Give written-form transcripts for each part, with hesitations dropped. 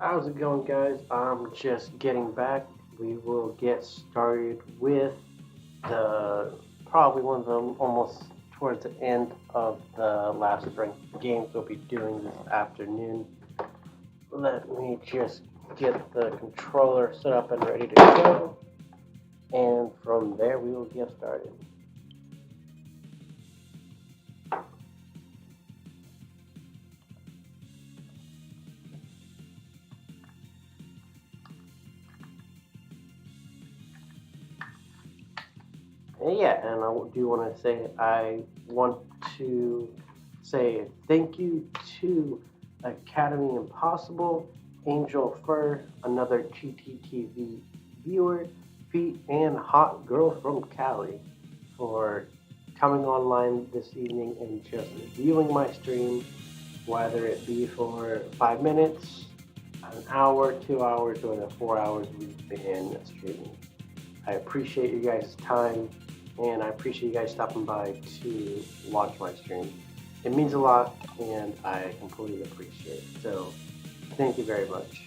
How's it going, guys? I'm just getting back. We will get started with the probably one of the almost towards the end of the last ranked games we'll be doing this afternoon. Let me just get the controller set up and ready to go, and from there we will get started. And I do want to say I want to say thank you to Academy Impossible, Angel Fur, another GTTV viewer, Feet, and Hot Girl from Cali for coming online this evening and just viewing my stream, whether it be for 5 minutes, an hour, 2 hours, or the 4 hours we've been streaming. I appreciate you guys' time, and I appreciate you guys stopping by to watch my stream. It means a lot, and I completely appreciate it. So, thank you very much.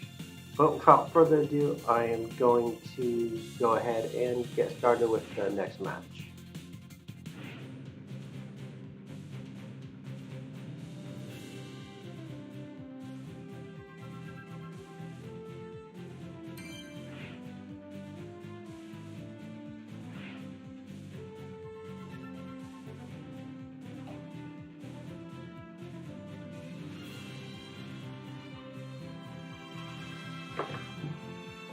But without further ado, I am going to go ahead and get started with the next match.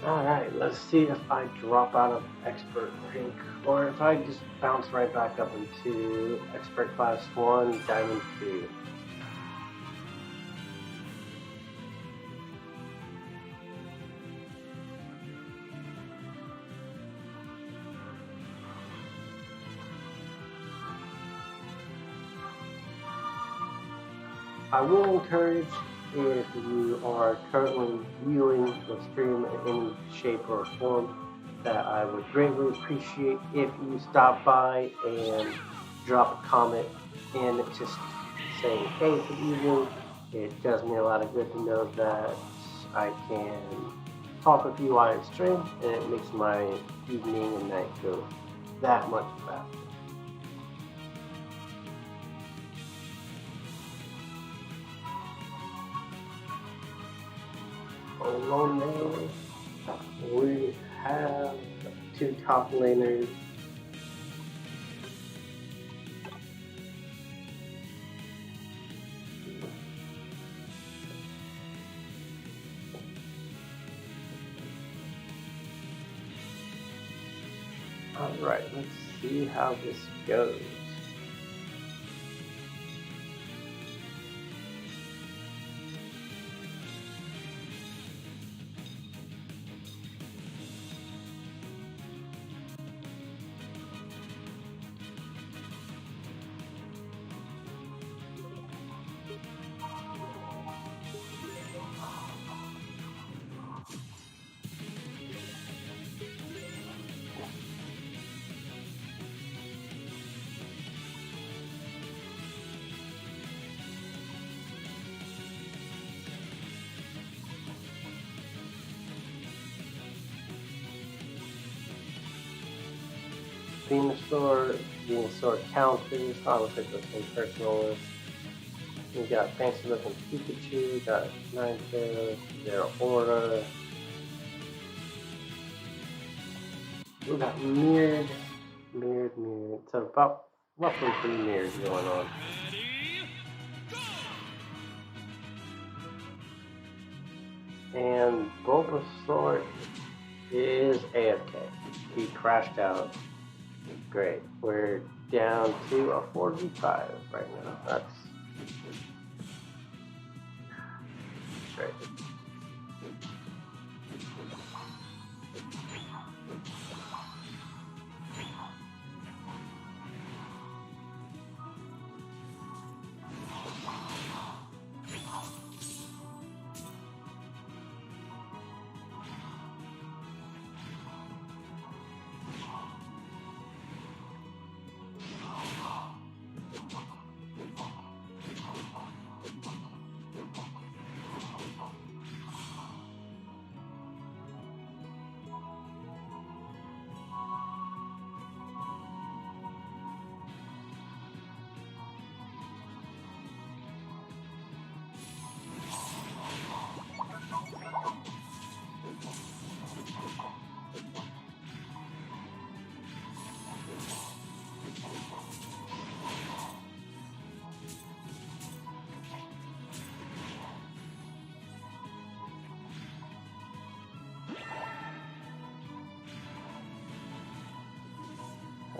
Alright, let's see if I drop out of expert rank or if I just bounce right back up into expert class 1, diamond 2. I will encourage, if you are currently viewing the stream in any shape or form, that I would greatly appreciate if you stop by and drop a comment and just saying, hey, good evening. It does me a lot of good to know that I can talk with you while I stream, and it makes my evening and night go that much faster. Alone there, we have two top laners. Alright, let's see how this goes. Venusaur counters. Oh, looks like the same personal. We got fancy looking Pikachu, we got Ninetales, Zeraora. We got mirrored. So about roughly 3 mirrors going on. And Bulbasaur is AFK. He crashed out. Great. We're down to a 4v5 right now. That's great.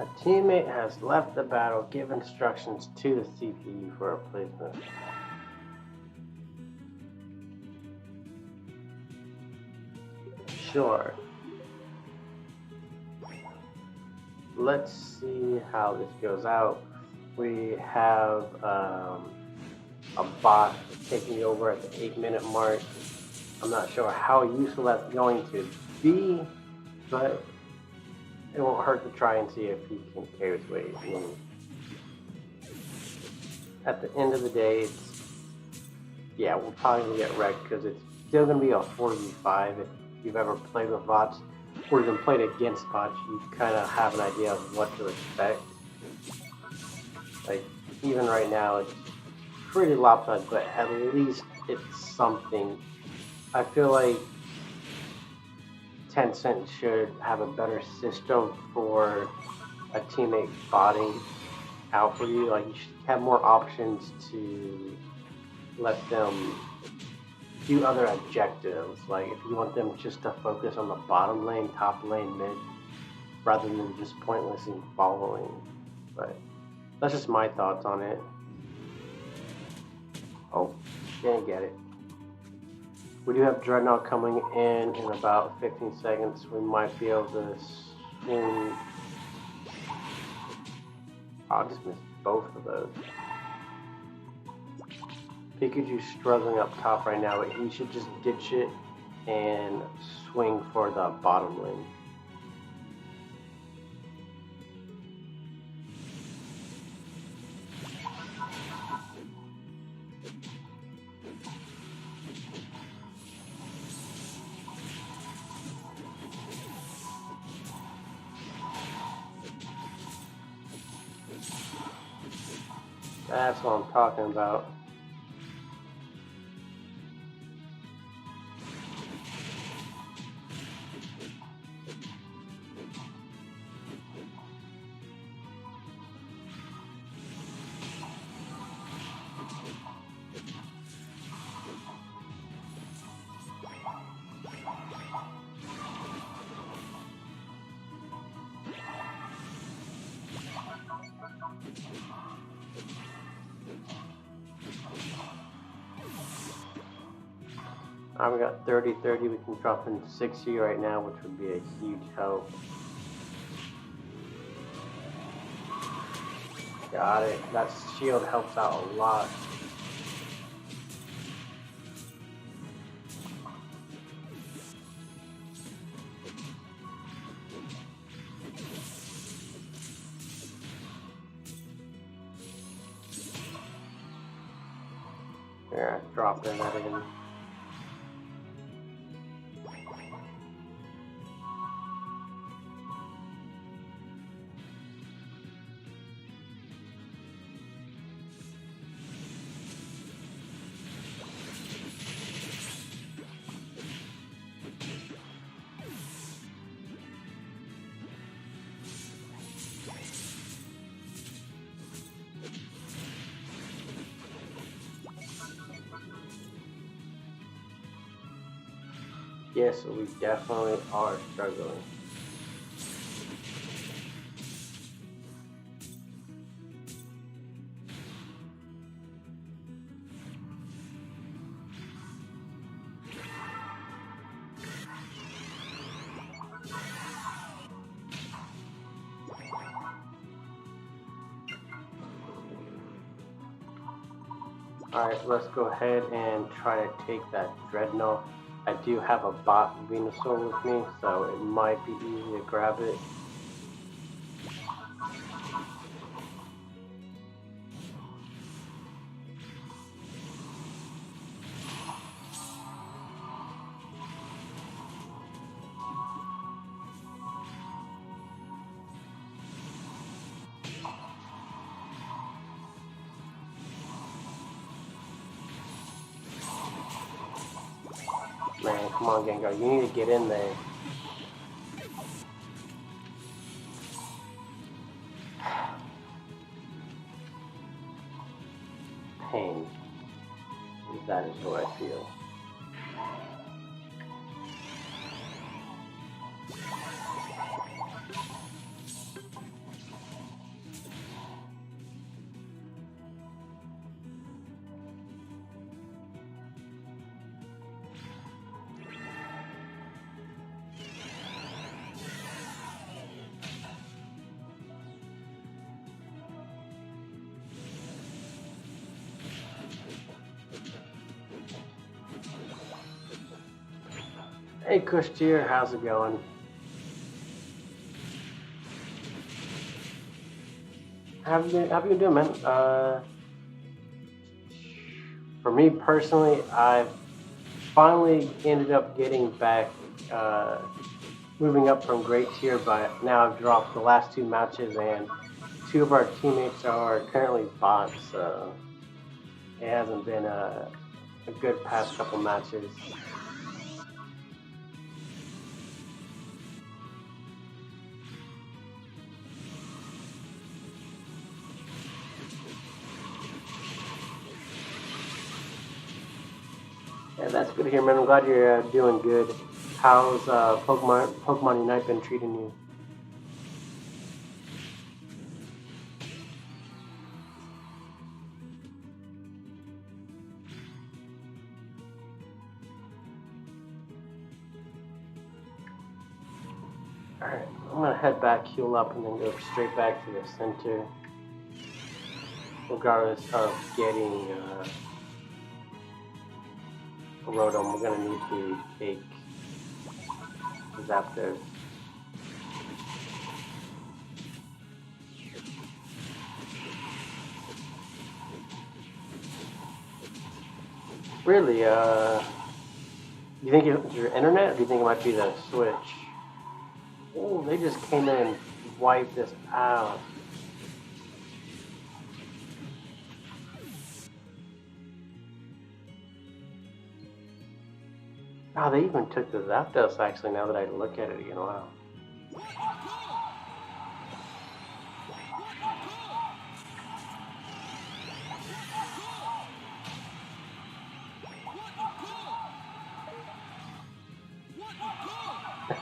A teammate has left the battle. Give instructions to the CPU for replacement. Sure. Let's see how this goes out. We have a bot taking over at the 8-minute mark. I'm not sure how useful that's going to be, but it won't hurt to try and see if he can carry his weight. I mean, at the end of the day, yeah, we're probably going to get wrecked because it's still going to be a 4v5. If you've ever played with bots or even played against bots, you kind of have an idea of what to expect. Like, even right now, it's pretty lopsided, but at least it's something. I feel like Tencent should have a better system for a teammate botting out for you. Like, you should have more options to let them do other objectives. Like, if you want them just to focus on the bottom lane, top lane, mid, rather than just pointlessly following. But that's just my thoughts on it. Oh, didn't get it. We do have Dreadnought coming in about 15 seconds. We might be able to swing. I just missed both of those. Pikachu's struggling up top right now, but he should just ditch it and swing for the bottom lane. That's what I'm talking about. We got 30-30. We can drop in 60 right now, which would be a huge help. Got it. That shield helps out a lot. There, drop in that in. Yes, we definitely are struggling. Alright, let's go ahead and try to take that Dreadnought. I do have a bot Venusaur with me, so it might be easy to grab it. Man, come on, Gengar, you need to get in there. Pain. That is what I feel. Hey, Kushtier, how's it going? How you doing, man? For me personally, I've finally ended up getting back, uh, moving up from great tier, but now I've dropped the last two matches, and two of our teammates are currently bots, so it hasn't been a good past couple matches. Yeah, that's good to hear, man. I'm glad you're doing good. How's Pokemon Unite been treating you? All right, I'm gonna head back, heal up, and then go straight back to the center. Regardless of getting a Rotom, we're gonna need to take Zapdos. Really, you think it's your internet, or do you think it might be the Switch? Oh, they just came in and wiped this out. Oh, they even took the Zapdos, actually, now that I look at it again. Wow.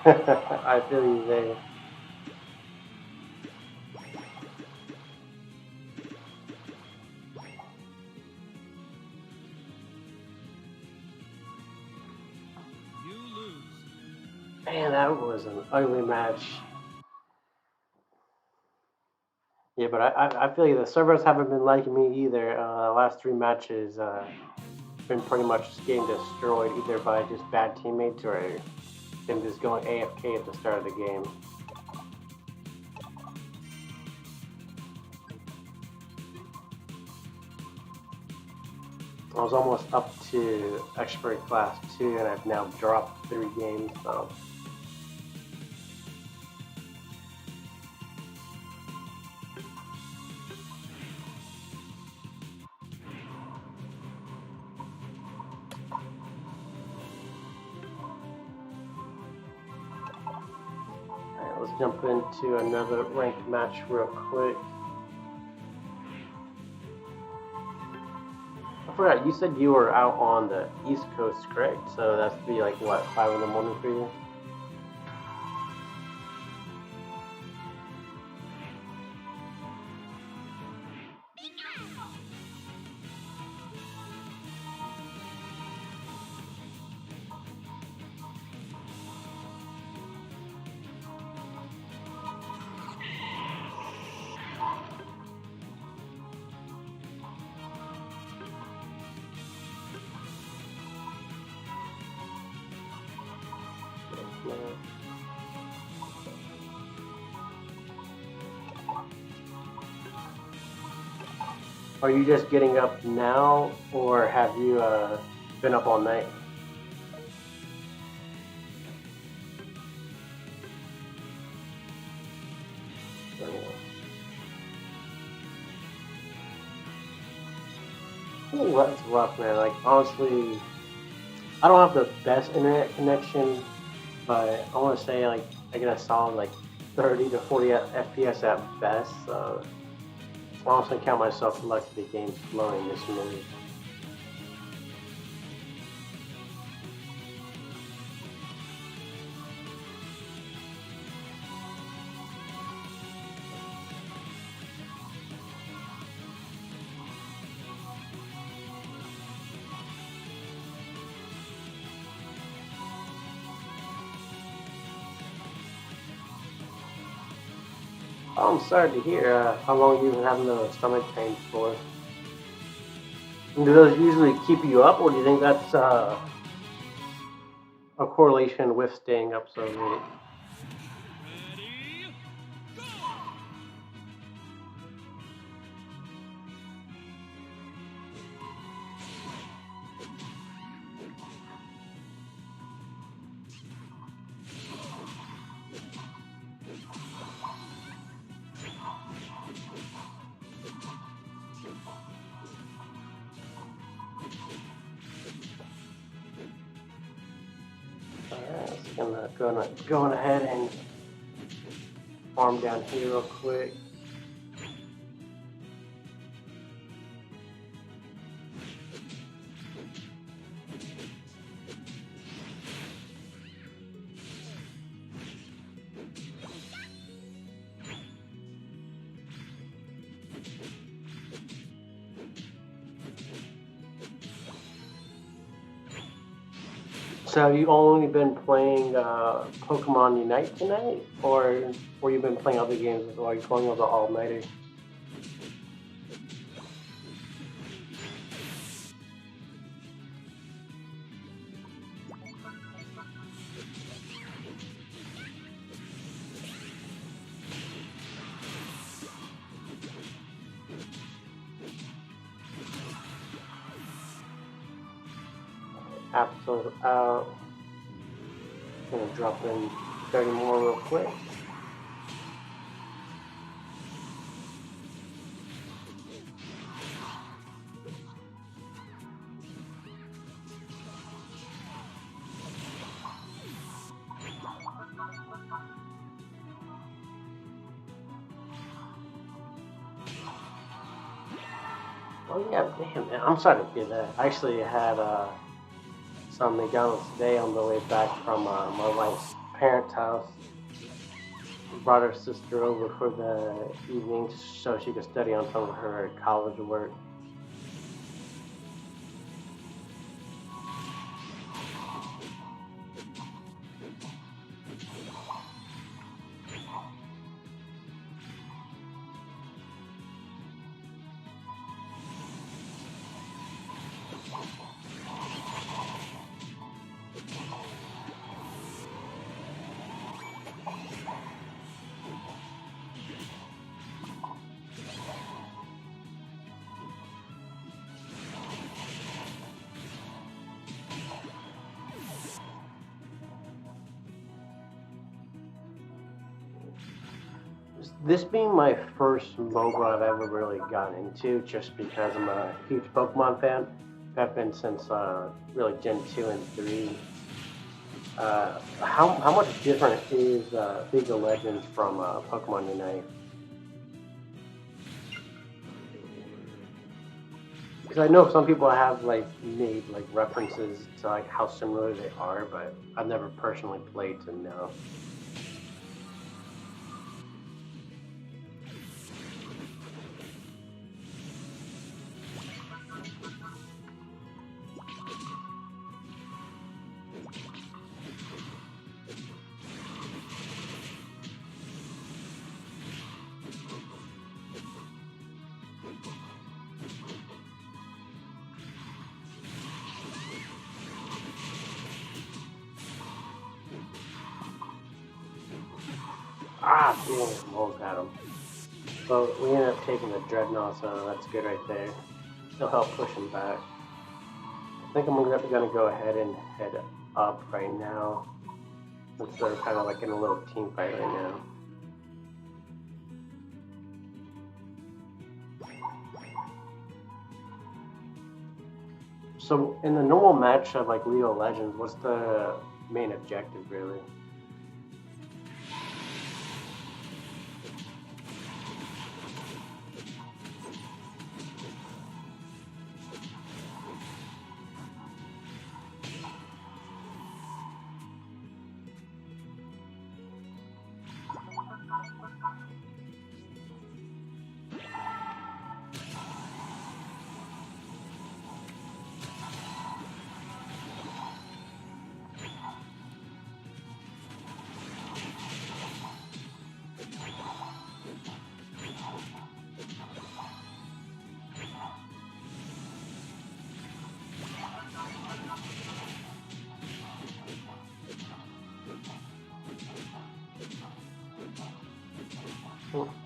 I feel you there. Man, that was an ugly match. Yeah, but I feel you. The servers haven't been liking me either. The last three matches been pretty much just getting destroyed either by just bad teammates or them just going AFK at the start of the game. I was almost up to expert class 2 and I've now dropped 3 games. So. Alright, let's jump into another ranked match real quick. I forgot, you said you were out on the East Coast, correct? So that's be like, what, 5 in the morning for you? Are you just getting up now, or have you been up all night? Ooh, that's rough, man. Like, honestly, I don't have the best internet connection, but I want to say, like, I get a solid, like, 30 to 40 FPS at best. So I honestly count myself lucky the game's flowing this smooth. Oh, I'm sorry to hear how long you've been having the stomach pains for. And do those usually keep you up, or do you think that's a correlation with staying up so late. Alright, so going ahead and farm down here real quick. So have you only been playing Pokemon Unite tonight, or you've been playing other games as well? Are you playing with the all-nighter? Absol out. Gonna drop in 30 more real quick. Oh yeah, damn man, I'm sorry to hear that. I actually had some McDonald's today on the way back from my wife's parents' house. Brought her sister over for the evening so she could study on some of her college work. This being my first MOBA I've ever really gotten into, just because I'm a huge Pokemon fan. I've been since really Gen 2 and 3. How much different is League of Legends from Pokemon Unite? Because I know some people have like made like references to like how similar they are, but I've never personally played to know. Ah, damn, almost got him. But we ended up taking the Dreadnought, so that's good right there. It'll help push him back. I think I'm gonna go ahead and head up right now, since they're kind of like in a little team fight right now. So in the normal match of like League of Legends, what's the main objective really?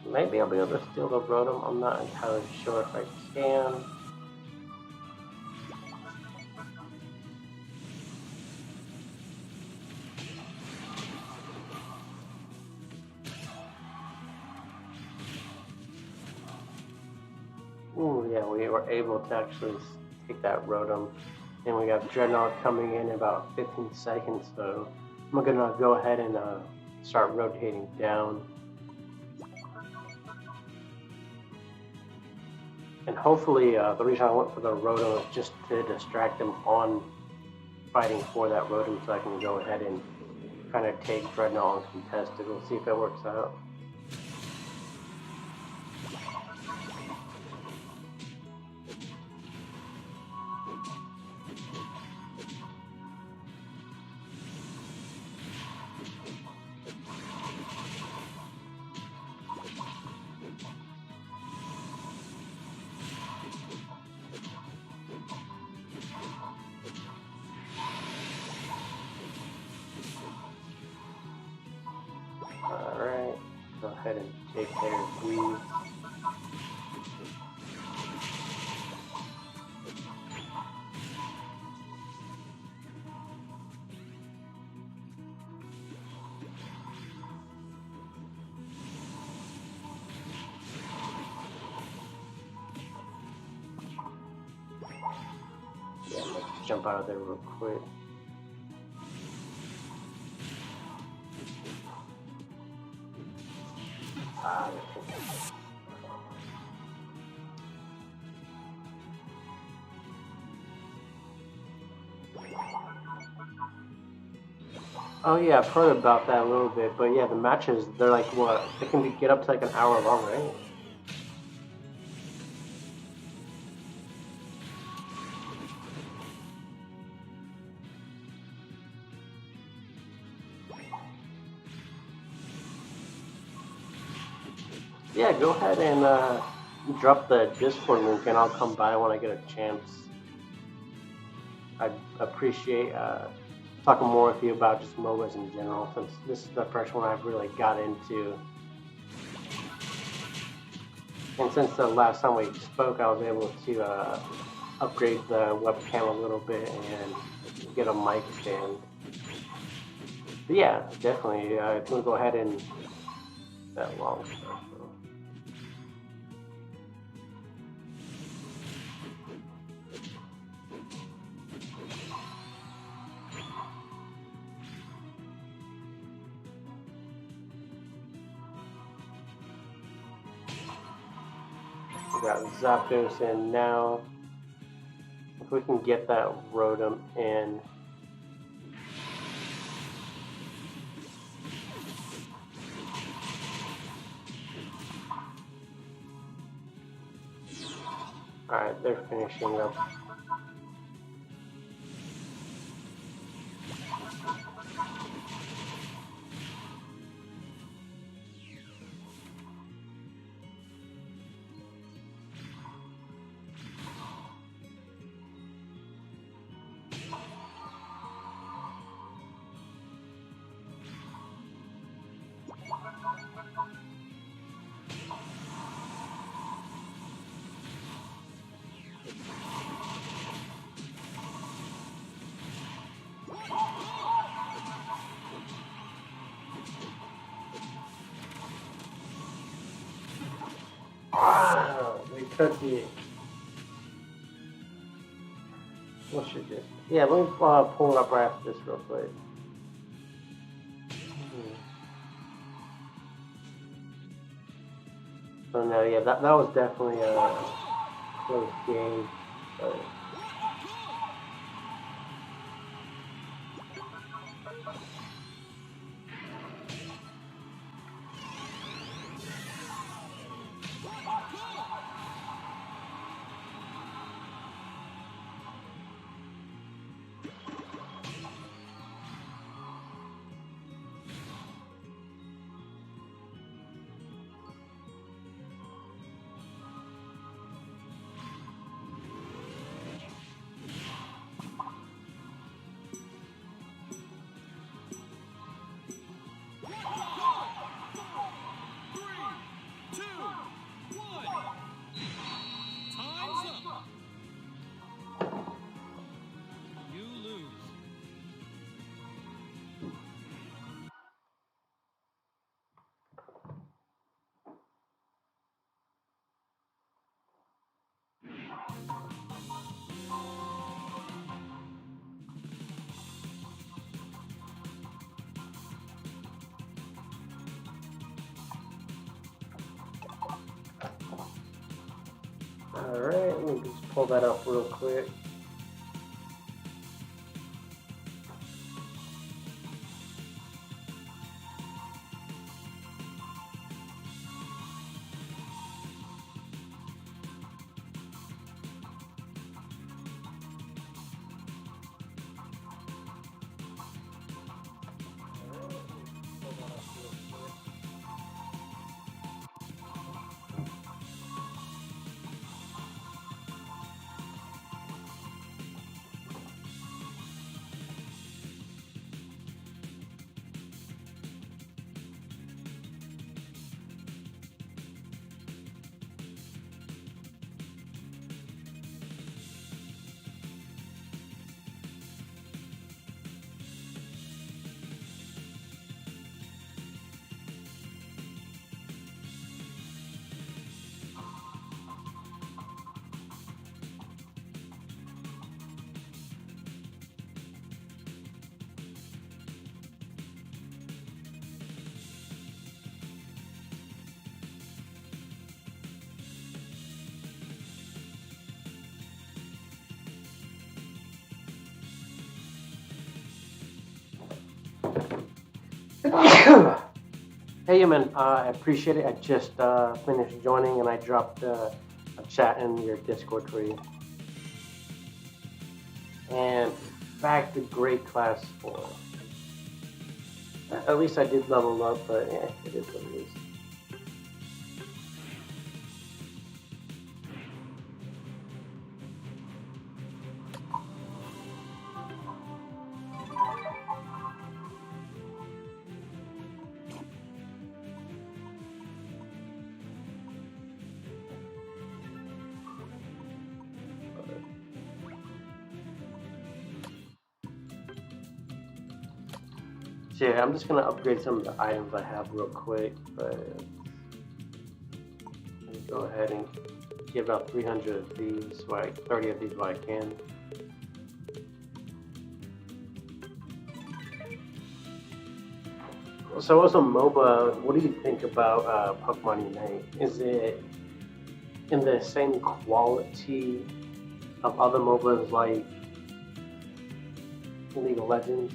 Maybe I'll be able to steal the Rotom. I'm not entirely sure if I can. Ooh, yeah, we were able to actually take that Rotom. And we got Dreadnought coming in about 15 seconds, so I'm gonna go ahead and start rotating down. And hopefully, the reason I went for the Rotom is just to distract them on fighting for that Rotom, so I can go ahead and kind of take Dreadnought uncontested. We'll see if it works out. Alright, go ahead and take their Weave. Yeah, let's jump out of there real quick. Oh yeah, I've heard about that a little bit, but yeah, the matches, they're like what? They can get up to like an hour long, right? Yeah, go ahead and drop the Discord link and I'll come by when I get a chance. I'd appreciate talking more with you about just MOBAs in general, since this is the first one I've really got into. And since the last time we spoke, I was able to upgrade the webcam a little bit and get a mic stand. But yeah, definitely. It's going to go ahead and that long stuff. We got Zapdos in now. If we can get that Rotom in. Alright, they're finishing up. They took it. What should just? Yeah, let me pull it up right after this real quick. So no, yeah, that was definitely a close game. But Alright, let me just pull that up real quick. Hey, man, I appreciate it. I just finished joining and I dropped a chat in your Discord for you. And back to grade class 4. At least I did level up, but yeah, it is what it is. So yeah, I'm just gonna upgrade some of the items I have real quick, but let me go ahead and give out 300 of these, like 30 of these while I can. So as a MOBA, what do you think about Pokemon Unite? Is it in the same quality of other MOBAs like League of Legends?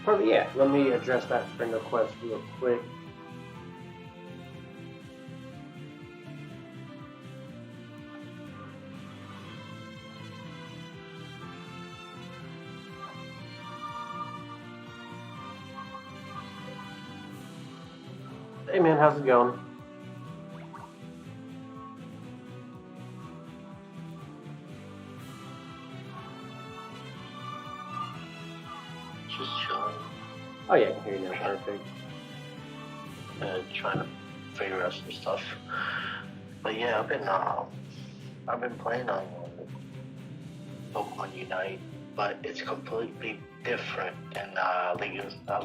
Probably, yeah. Let me address that friend request real quick. Hey man, how's it going? Just chilling Oh yeah, I can hear you now. Perfect. and trying to figure out some stuff. But yeah, I've been playing on Pokemon Unite, but it's completely different than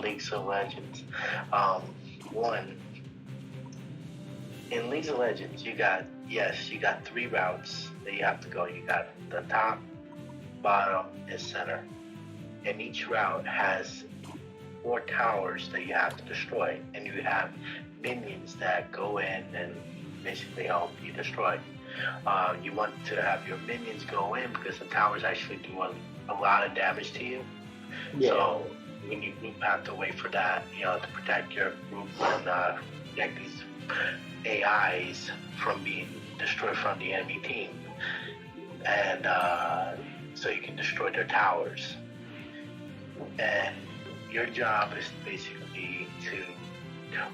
Leagues of Legends. One, in Leagues of Legends, you got 3 routes that you have to go. You got the top, bottom, and center, and each route has 4 towers that you have to destroy, and you have minions that go in and basically help you destroy. You want to have your minions go in because the towers actually do a lot of damage to you. Yeah. So when you have to wait for that, to protect your group and protect these AIs from being destroyed from the enemy team, and so you can destroy their towers. And your job is basically to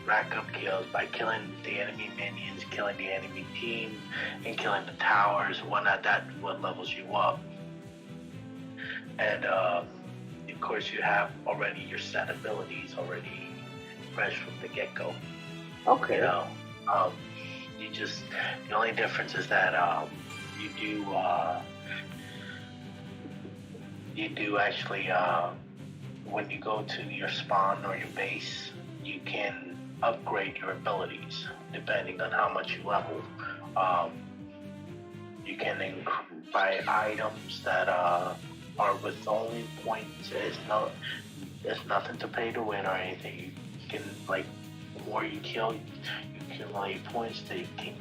rack up kills by killing the enemy minions, killing the enemy team, and killing the towers. That's what levels you up. And of course, you have already your set abilities already fresh from the get-go. Okay. You know, um, the only difference is that you do actually when you go to your spawn or your base, you can upgrade your abilities depending on how much you level. Um, you can buy items that are with only points. It's nothing to pay to win or anything. You can, like, the more you kill, you accumulate points. You can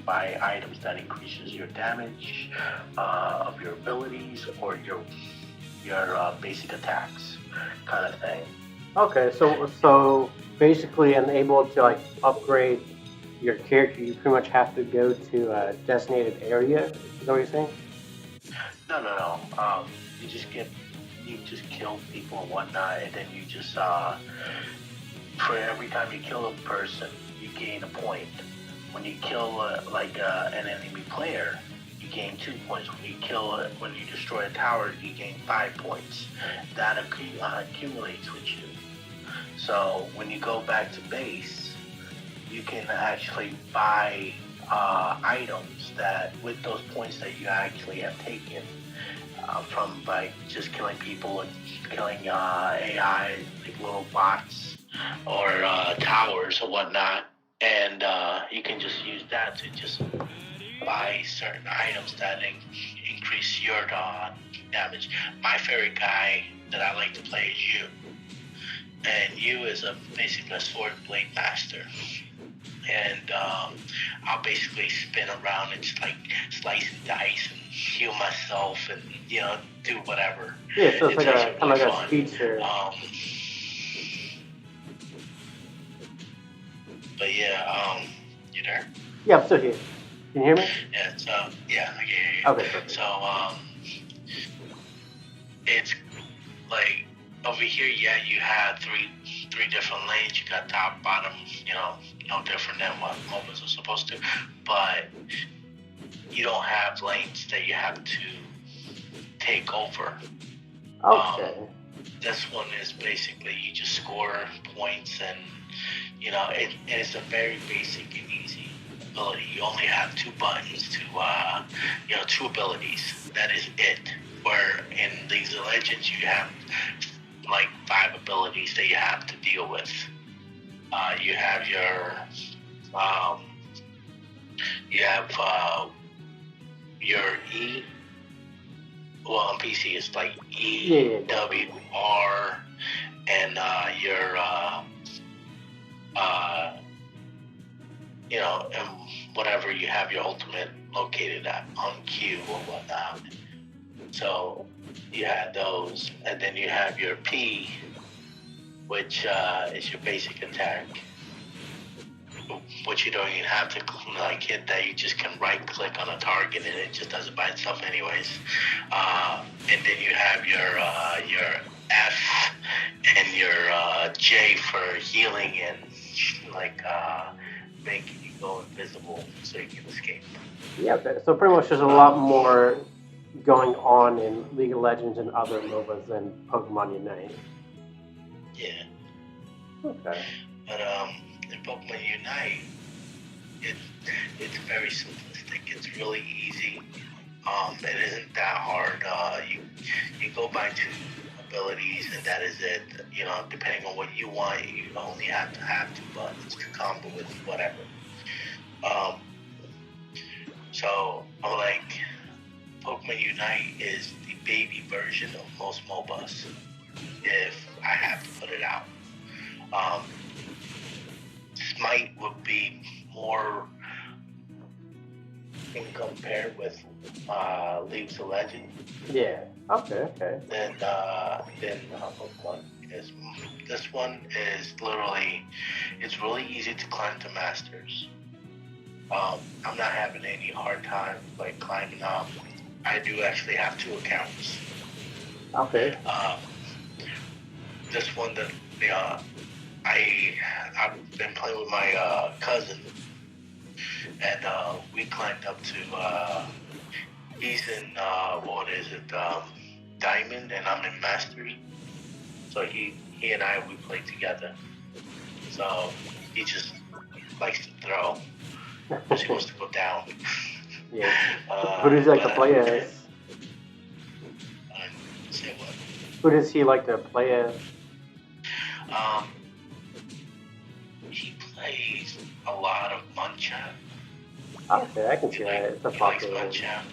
buy items that increases your damage of your abilities or your basic attacks, kind of thing. Okay, so basically, and able to like upgrade your character, you pretty much have to go to a designated area. Is that what you're saying? No. You just kill people and whatnot, and then you just for every time you kill a person, you gain a point. When you kill an enemy player, you gain 2 points. When you destroy a tower, you gain 5 points. That accumulates with you. So when you go back to base, you can actually buy items that with those points that you actually have taken from by just killing people and killing AI, like little bots or towers or whatnot, and you can just use that to just buy certain items that increase your damage. My favorite guy that I like to play is you, and you is basically a sword blade master. And I'll basically spin around and just like slice and dice and heal myself and do whatever. Yeah, so it's like actually kind of like fun. a speedster. But yeah, you there? Yeah, I'm still here. Can you hear me? Yeah, so yeah, I can hear you. Okay, perfect. So it's like over here, yeah, you have three different lanes. You got top, bottom, no different than what MOBAs are supposed to, but you don't have lanes that you have to take over. Okay. This one is basically you just score points, and it's a very basic and easy ability. You only have 2 buttons to 2 abilities. That is it. Where in League of Legends you have like 5 abilities that you have to deal with. You have your E. Well, on PC it's like E, W, R, and and whatever you have your ultimate located at on Q or whatnot. So you have those, and then you have your P, which is your basic attack, which you don't even have to hit that. You just can right click on a target and it just does it by itself anyways. And then you have your F and your J for healing and making you go invisible so you can escape. Yeah, okay. So pretty much there's a lot more going on in League of Legends and other MOBAs than Pokemon Unite. Yeah. Okay. But in Pokemon Unite, it's very simplistic. It's really easy. It isn't that hard. You go by 2 abilities and that is it. Depending on what you want, you only have to have 2 buttons to combo with whatever. So I'm like, Pokemon Unite is the baby version of most MOBAs, if I have to put it out. Smite would be more in compared with League of Legends. Yeah. Okay. Then Pokemon is. This one is literally, it's really easy to climb to Masters. I'm not having any hard time like climbing up. I do actually have 2 accounts. Okay. This one that I've been playing with my cousin, and we climbed up to. He's in Diamond, and I'm in Mastery. So he and I we play together. So he just likes to throw. Because he wants to go down. Yeah. Who does he like to But play as? Say what? Who does he like to play as? He plays a lot of Munchausen. Okay, I can see that. It's a He likes popular one. Munchausen.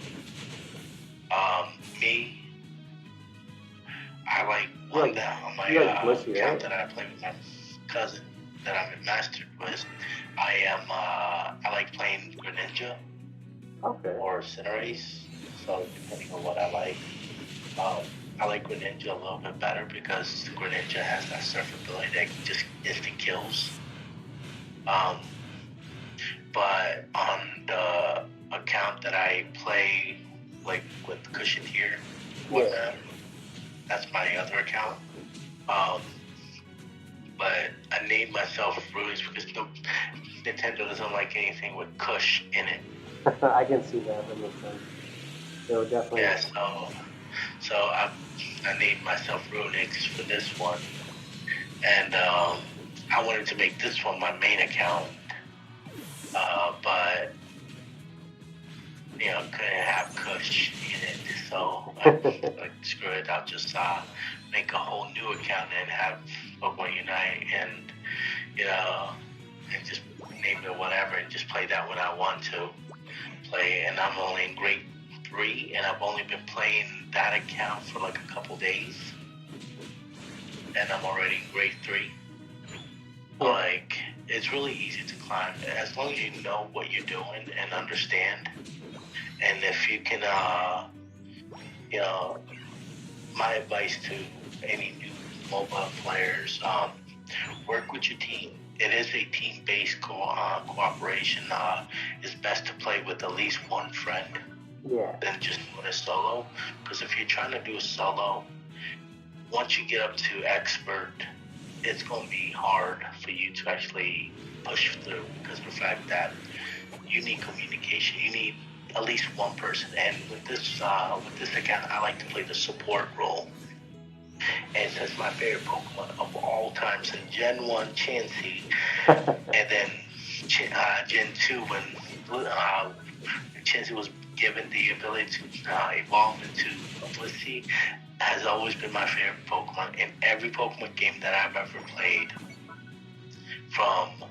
Me, I like You one like- that on my you like Blissey, account right? that I play with my cousin that I'm mastered with. I like playing Greninja Okay. or Cinderace, so depending on what I like. I like Greninja a little bit better because Greninja has that surf ability that just instant kills. But on the account that I play, like with Cushion-Tier, whatnot, that's my other account. But I named myself Ruins because Nintendo doesn't like anything with Kush in it. I can see that. That makes sense. They would definitely. Yeah, so I named myself Runix for this one, and I wanted to make this one my main account, but you know, couldn't have Kush in it, so like screw it. I'll just make a whole new account and have Pokemon Unite, and you know, and just name it whatever, and just play that when I want to play. And I'm only in grade 3, and I've only been playing that account for like a couple days, and I'm already in grade 3. Like, it's really easy to climb as long as you know what you're doing and understand. And if you can, you know, my advice to any new mobile players, work with your team. It is a team-based cooperation. It's best to play with at least one friend than just doing a solo. Because if you're trying to do a solo, once you get up to expert, it's going to be hard for you to actually push through because of the fact that you need communication. You need at least one person. And with this account, I like to play the support role. And since my favorite Pokemon of all time since Gen 1, Chansey, and then Gen 2 when Chansey was given the ability to evolve into a Blissey, has always been my favorite Pokemon in every Pokemon game that I've ever played. From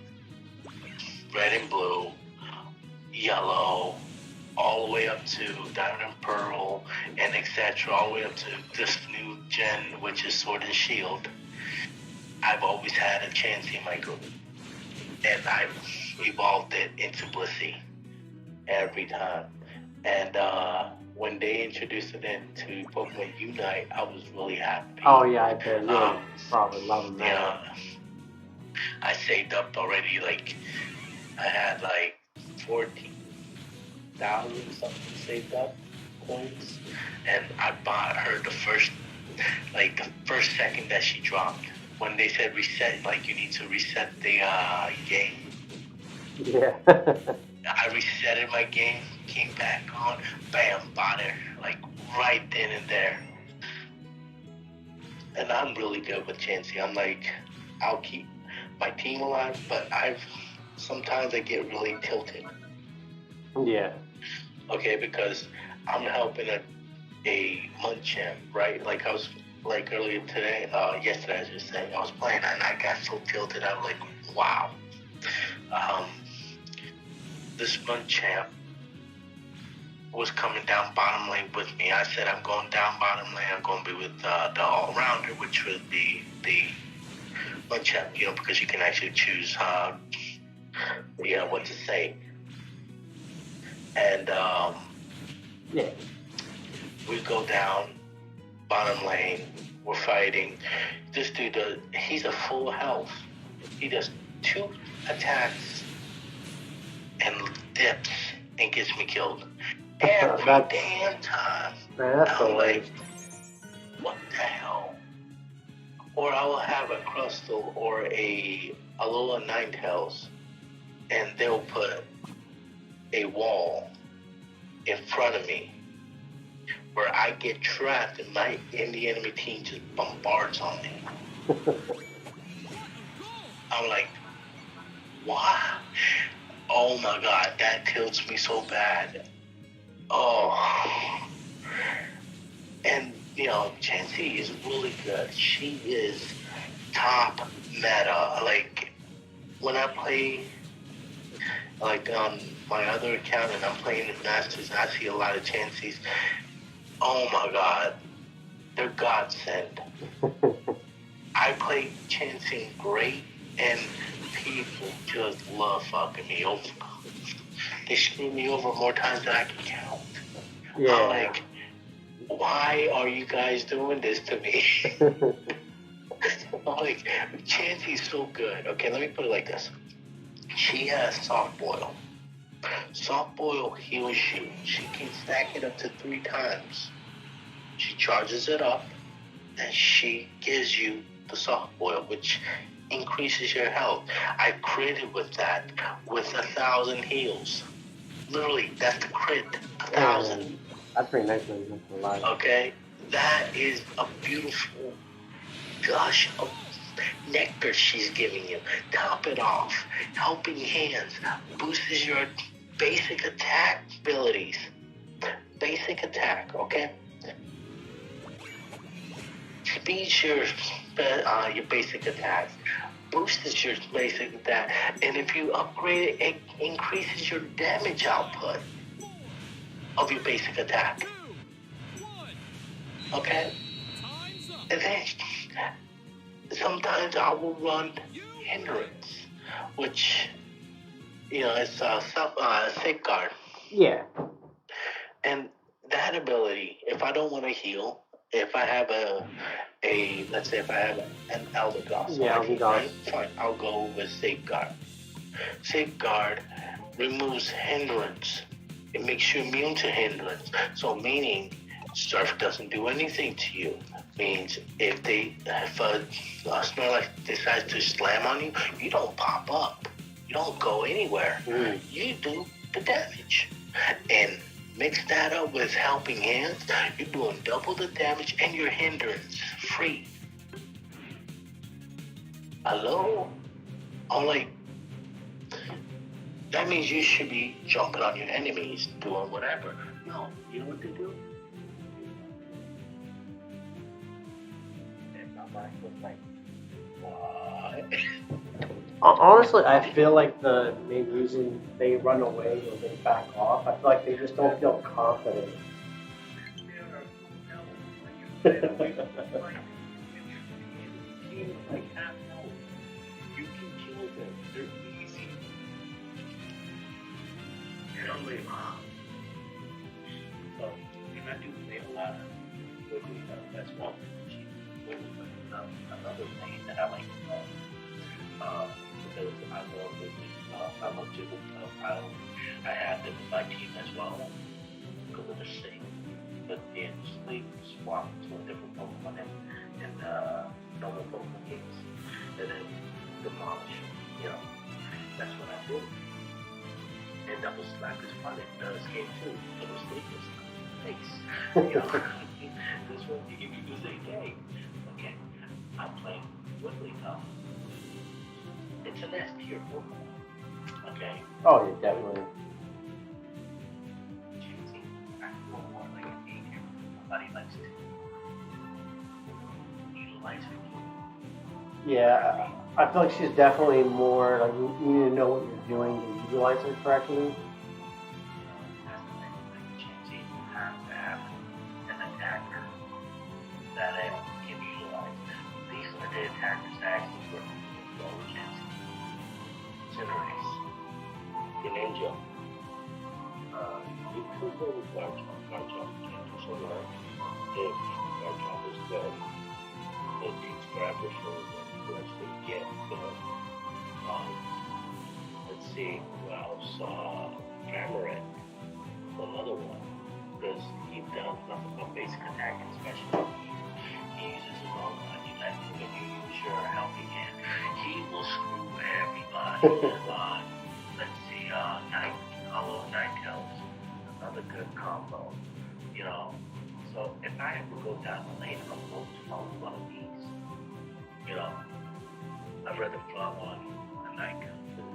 Red and Blue, Yellow, all the way up to Diamond and Pearl, and etc., all the way up to this new gen, which is Sword and Shield. I've always had a Chansey in my group, and I've evolved it into Blissey every time. And when they introduced it into Pokemon Unite, I was really happy. Oh yeah, I bet you probably loving that. Yeah, I saved up already. Like I had like 14,000 something saved up coins, and I bought her the first second that she dropped. When they said reset, like you need to reset the game. Yeah. I resetted my game, came back on, bam, bought her, like right then and there. And I'm really good with Chansey. I'm like, I'll keep my team alive, but sometimes I get really tilted. Yeah. Okay, because I'm helping a Munchausen, right? Like I was like earlier today, yesterday I was just saying, I was playing and I got so tilted. I was like, wow. This Munchausen was coming down bottom lane with me. I said, I'm going down bottom lane. I'm going to be with the all-rounder, which would be the Munchausen, you know, because you can actually choose, what to say. And we go down bottom lane. We're fighting. This dude, he's a full health. He does 2 attacks and dips and gets me killed every damn time. Man, that's I'm so like, what the hell? Or I will have a Crustle or a Alola Ninetales, and they'll put a wall in front of me where I get trapped and the enemy team just bombards on me. I'm like, What? Oh my god, that tilts me so bad. Oh. And, Chansey is really good. She is top meta. Like, when I play, like, on my other account and I'm playing the Masters, I see a lot of Chanseys. Oh my god. They're godsend. I play Chansey great, and people just love fucking me over. They screw me over more times than I can count. Yeah. I'm like, why are you guys doing this to me? I'm like, Chansey's so good. Okay, let me put it like this. She has soft boil. Soft boil heals you. She can stack it up to 3 times. She charges it up, and she gives you the soft boil, which increases your health. I critted with that with 1,000 heals. Literally, that's the crit. 1,000. That's pretty nice, man. That's a lot. Okay, that is a beautiful gush of nectar she's giving you. Top it off. Helping hands boosts your basic attack abilities. Basic attack, okay? Speeds your basic attacks. Boosts your basic attack. And if you upgrade it, it increases your damage output of your basic attack. Okay? And then sometimes I will run hindrance, which, it's safeguard. Yeah. And that ability, if I don't want to heal, if I have let's say if I have an Elder God, fine, I'll go with Safeguard. Safeguard removes hindrance. It makes you immune to hindrance. So meaning, Surf doesn't do anything to you. Means if a Snorlax decides to slam on you, you don't pop up. You don't go anywhere. You do the damage. And mix that up with helping hands, you're doing double the damage and your hindrance free. Hello? I'm like, that means you should be jumping on your enemies, doing whatever. No, you know what they do? And my mind was like, what? Honestly, I feel like the main reason they run away or they back off, I feel like they just don't feel confident. You can kill them. They're easy. And I'm like, so, and I do play a lot of Wiggly as well. Another thing that I like because I love Wiggly. I love Jigglypuff. I have them in my team as well because of the same. But then they swap to a different Pokemon in normal Pokemon games. And then demolish them. That's what I do. And Double Slap is fun in this game too. Double Sleep is nice. This one you can do the same game. Okay, I'm playing Wigglytuff. It's an S tier Pokemon. Okay. Oh, yeah, definitely. I feel more like an A tier. Nobody likes to utilize it. Yeah, I feel like she's definitely more like you need to know what you're doing to utilize her correctly. That's the thing. Like Chansey, you have to have an attacker that can utilize. These are the attackers that actually work well with Chansey. Cinderace, Greninja. You could go with Garchomp. Garchomp can't do so well if Garchomp is good. It takes forever for them to actually get good. Let's see who else. Cramorant, another one, because he does nothing but basic attack and special. He uses his own money. Like when you use your helping hand, he will screw everybody. Let's see, Ninetales, another good combo. So if I ever go down the lane, I'm going to follow one of these. I'd rather follow on a Ninetales than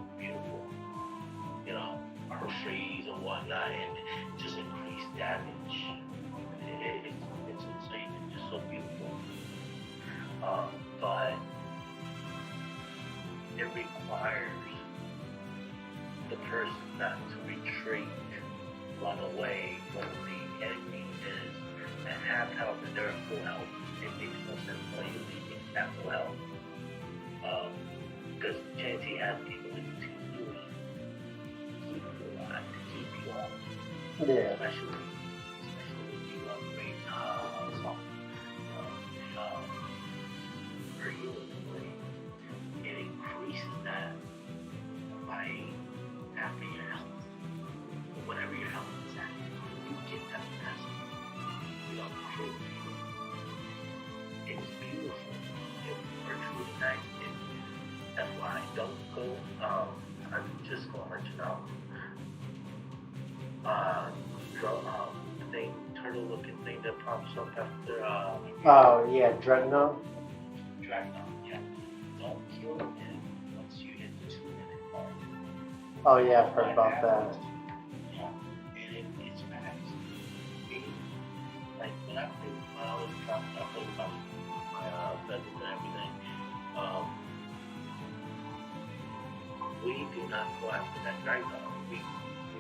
freeze and whatnot, and just increase damage. It's insane. It's just so beautiful. But it requires the person not to retreat, run away when the enemy is at half health and they're at full health. It makes no sense why you leave at full health. Because Chanty has the ability to do it, keep you alive, to keep you on. Yeah. Especially if you upgrade something. For healing, it increases that by after your health, or whatever your health is at, you get that best, crazy. It's beautiful. It's virtually nice. That's why I don't go, I'm just gonna let you know, thing, turtle looking thing that pops up after, Oh, yeah, Dreadnought. Yeah. Don't kill him once you hit the 2-minute mark. Oh, yeah, I've heard about that. Yeah, and it's fast. Like, when I play with my other truck, I play with my feathers and everything, we do not go after that Dragon. We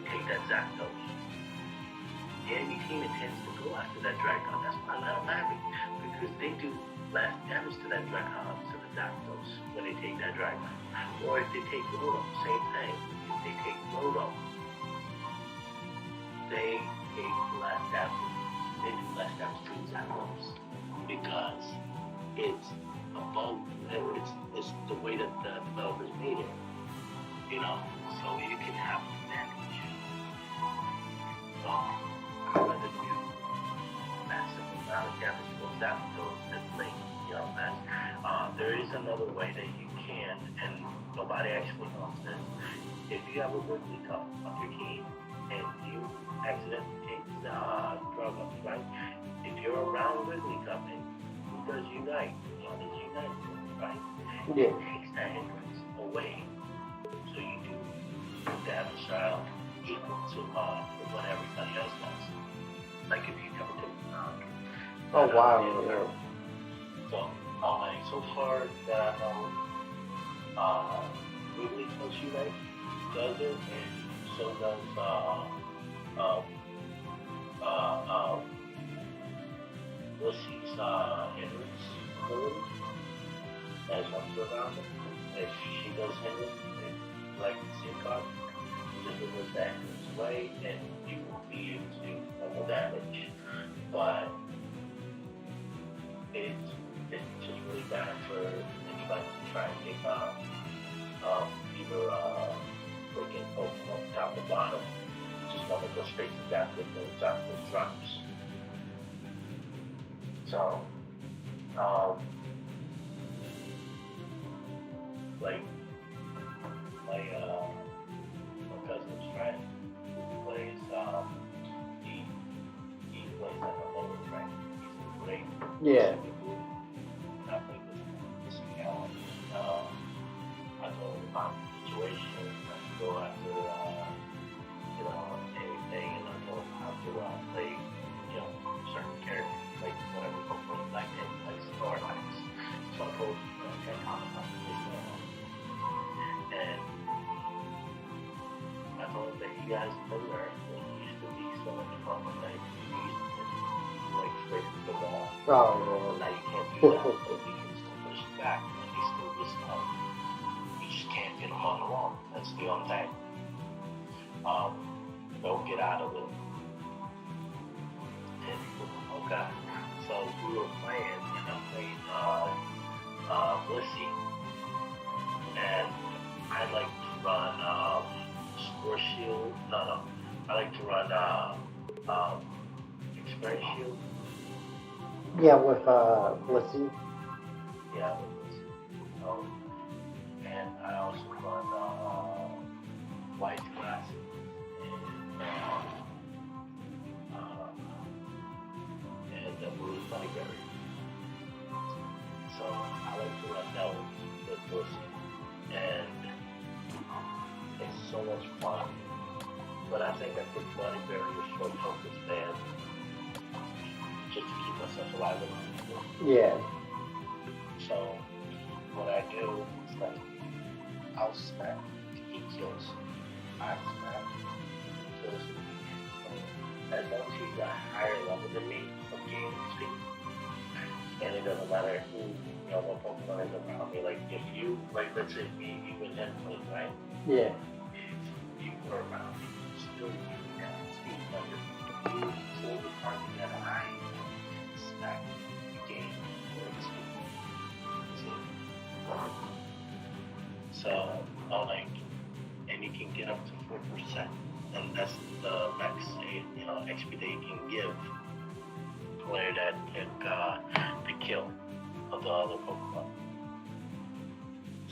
take that Zapdos. The enemy team intends to go after that Dragon. That's why I'm laughing. Because they do less damage to that Dragon, to the Zapdos, when they take that Dragon. Or if they take Rotom, same thing. If they take Rotom, they take less damage. They do less damage to the Zapdos. Because it's above, it's the way that the developers made it. So you can have advantage. So I'd rather do massive amount of damage to those Zapdos than Link, there is another way that you can, and nobody actually knows this. If you have a Wigglytuff on your team and you accidentally take Dragon, right? If you're around Wigglytuff and who does Unite? There's Unite, right? Yeah. It takes that hindrance away. So you do damage equal to what everybody else does. Like if you never took Oh, wow. Yeah. So far that Wigglytuff Unite does it, and so does Lucy's hindrance ability as comes around it. If she does hindrance, like the same card, you just remove that hindrance away, and you will be able to do normal damage. But it's just really bad for anybody to try and take either freaking Pokemon top to bottom. You just want to go straight to that with the top of those drops. So, like my cousin's friend who plays he plays at the lower rank. He's great. Yeah. I played with this account. I told him about the situation. I go after anything, and I told him how to play certain characters, like whatever Pokemon like that, like Snorlax. So I told him okay, comment on this and I told him that you guys know where it used to be so much fun when they used to like straight to the wall. Oh, Now you can't do that, but you can still push it back, and they still just you just can't get them on the wall. That's the only thing. Don't get out of it. And okay, so we were playing, and I played Blissey, and I like to run Score Shield. No, I like to run Experience Shield. yeah, with Blissey. Yeah, and I also run White Glasses and the Blue Library. So I like to run those with Blissey, and it's so much fun But I think I put money very short focus span just to keep myself alive and Yeah. so what I do is like I'll smack he kills. I smack he kills. So as long as he's a higher level than me of game speed, and it doesn't matter who what Pokemon is around me. Like if you let's say me, you and him play, right? Yeah. If you were around me, still you have speed better. You kill the target that I smack the game for its speed. So like and you can get up to 4%. And that's the max XP that you can give player that took the kill of the other Pokemon.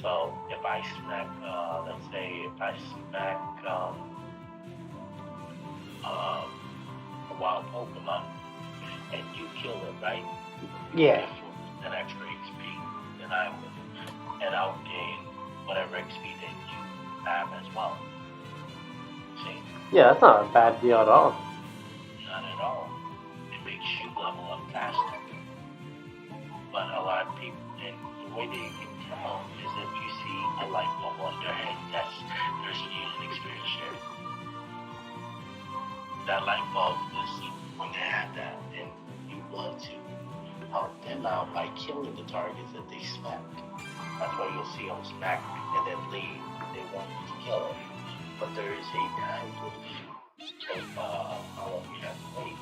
So if I smack, let's say if I smack a wild Pokemon and you kill it, right? Yeah. You get 4% extra XP, then I will, and I'll gain whatever XP that you have as well. See? Yeah, that's not a bad deal at all. Not at all. It makes you level up faster. But a lot of people, and the way that you can tell is if you see a light bulb on their head, there's usually an experience share. That light bulb is when they have that, and you want to help them out by killing the targets that they smack. That's why you'll see them smack and then leave. They want you to kill them. But there is a time to how long you have to wait.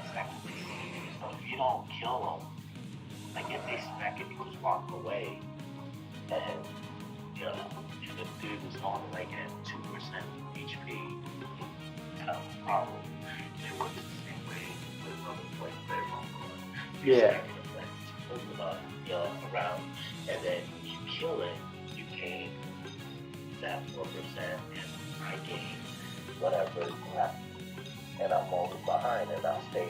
Exactly. So if you don't kill them, like if they smack it, you just walk away. And if the dude was only like at 2% HP, problem. It works the same way with other players very Pokemon. Yeah. Pokemon, around, and then you kill it, you gain that 4%, and I gain whatever is left. And I'm always behind, and I'll stay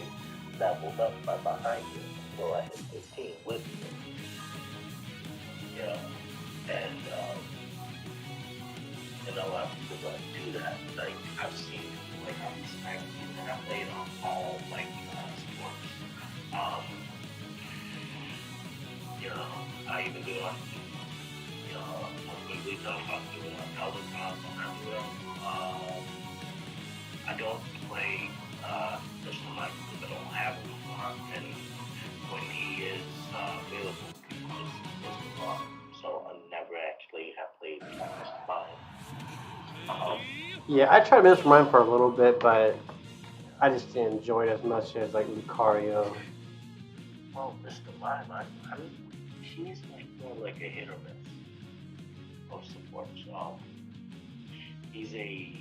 leveled up by behind you until I hit 15 with you. And a lot of people do that. Like I've seen, like I'm smacking, and I played on all sports. I even do it on, when we talk about doing on Peloton, I don't play Mr. Mike because I don't have him on, and when he is available, people just Mr. Mike. So I never actually have played Mr. Mike. Yeah, I tried Mr. Mime for a little bit, but I just didn't enjoy it as much as like Lucario. Well, Mr. Mime, I mean, he's like more like a hit or miss of support. He's a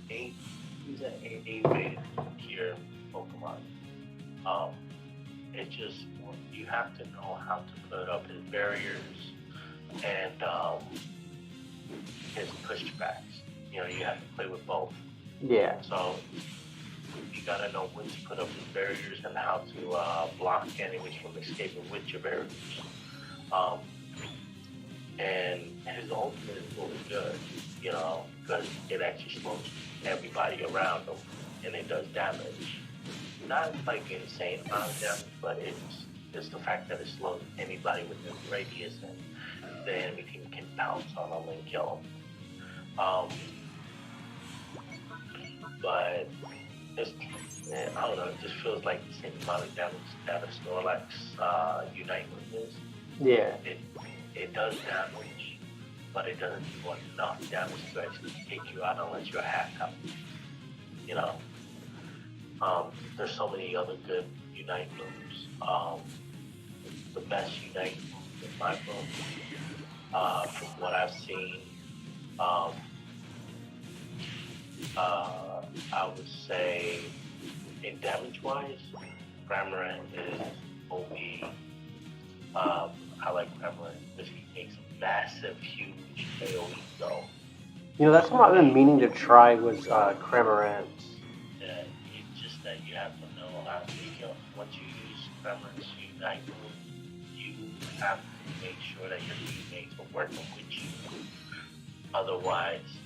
A-rated tier Pokemon. It just you have to know how to put up his barriers and his pushbacks. You have to play with both. Yeah. So you gotta know when to put up his barriers and how to block enemies from escaping with your barriers. And his ultimate is really good, because it actually slows everybody around him, and it does damage. Not like insane amount of damage, but it's the fact that it slows anybody within radius, and the enemy can bounce on them and kill them. But I don't know, it just feels like the same amount of damage that a Snorlax Unite Move is. Yeah. It does damage, but it doesn't do enough damage to actually take you out unless you're half health. There's so many other good Unite moves. The best Unite move in my book, from what I've seen, I would say in damage-wise, Cramorant is OP. I like Cramorant because he makes a massive, huge AoE though. That's what I've been meaning to try was Cramorant. And it's just that you have to know how to kill. Once you use Cramorant's Unite move, you have to make sure that your teammates are working with you. Otherwise,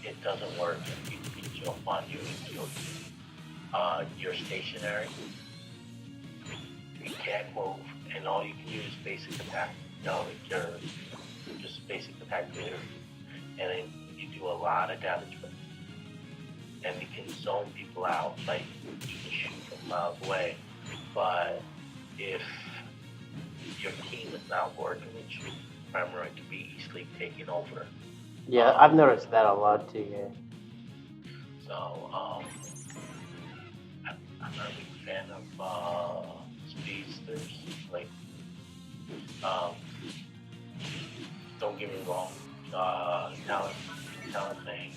it doesn't work if people can jump on you and kill you. You're stationary, you can't move, and all you can use is basic attack. You're just basic attack meter, and then you do a lot of damage with it. And you can zone people out, like you can shoot from miles away. But if your team is not working with you, Primarch can be easily taken over. Yeah, I've noticed that a lot too. Yeah. So I'm not a big fan of speedsters. Like, don't get me wrong, Talonflame.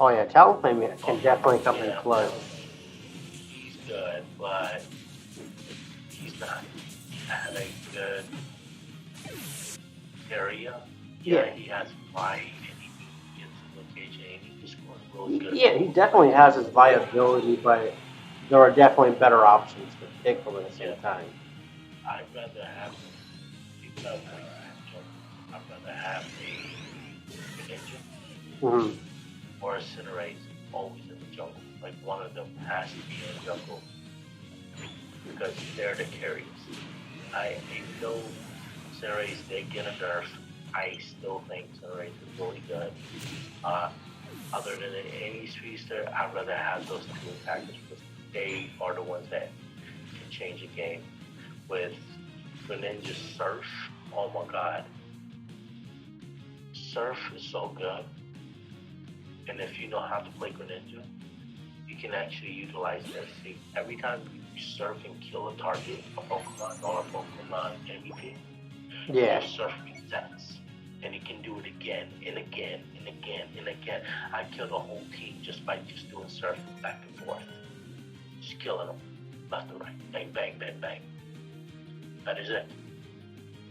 Oh yeah, Talonflame can definitely come in clutch. He's good, but he's not at a good area. Yeah, he has fight and he gets the location and he can score really good. Yeah, he definitely has his viability, but there are definitely better options to pick from at the same time. I'd rather have I'd rather have a Greninja or a Cinderace always in the jungle. Like one of them has to be in the jungle because they're the carriers. I know Cinderace did get a nerf. I still think Cinderace is really good. Other than any speedster, I'd rather have those two attackers because they are the ones that can change the game. With Greninja Surf, oh my god. Surf is so good. And if you know how to play Greninja, you can actually utilize this. See, every time you surf and kill a target, a Pokemon or a Pokemon MVP, your surf resets. And you can do it again and again and again and again. I killed a whole team just by just doing surf back and forth. Just killing them left and right. Bang, bang, bang, bang. That is it.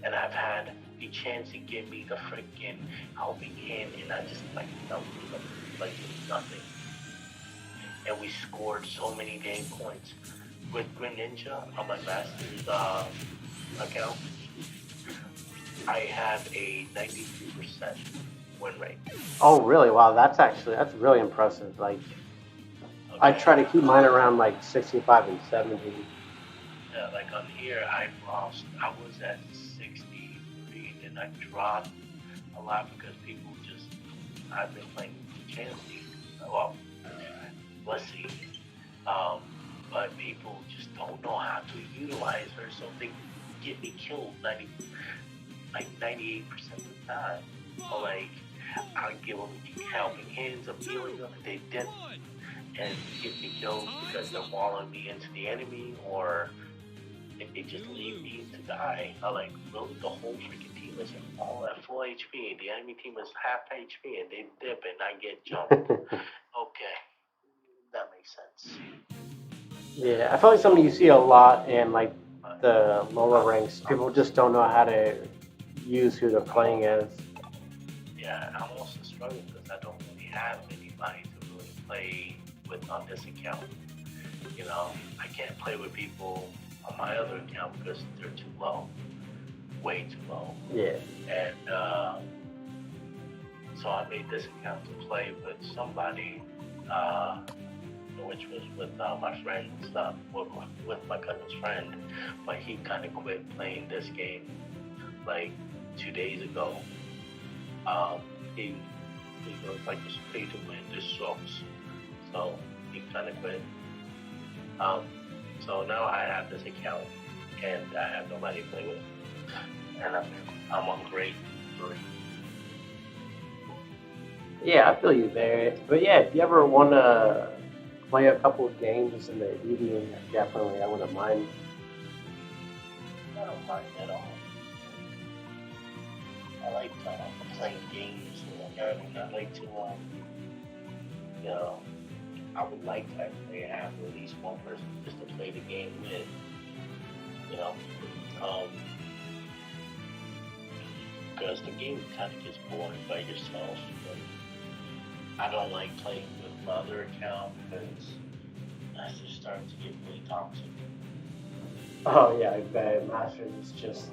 And I've had the chance to give me the freaking helping hand and I just like nothing. And we scored so many game points. With Greninja on my master's account, I have a 93% win rate. Oh really? Wow, that's really impressive. Like I try to keep mine around like 65 and 70. Yeah, like on here I was at 63 and I dropped a lot because people I've been playing Chansey. Well, let's see. But people just don't know how to utilize her, so they get me killed 98% of the time. Or like, I give them helping hands, I'm healing them, and they dip and get me killed because they're walling me into the enemy, or if they just leave me to die. I like, really, the whole freaking team is all at full HP, the enemy team is half HP, and they dip and I get jumped. Okay, that makes sense. Yeah, I feel like something you see a lot in like the lower ranks. People just don't know how to use who they're playing as. Yeah, I'm also struggling because I don't really have anybody to really play with on this account. You know, I can't play with people on my other account because they're too low, way too low. Yeah. And so I made this account to play with somebody, which was with my friend and stuff, with my cousin's friend, but he kind of quit playing this game like 2 days ago. He was like, just pay to win, this sucks. So he kind of quit. So now I have this account and I have nobody to play with. And I'm on grade 3. Yeah, I feel you there. But yeah, if you ever want to play a couple of games in the evening, definitely, I wouldn't mind. I don't mind at all. I like playing games. I like to, you know, I would like to actually have at least one person just to play the game with, you know, because the game kind of gets boring by yourself. But I don't like playing with my other account because that's just starting to get really toxic. Oh yeah, I bet Masters is just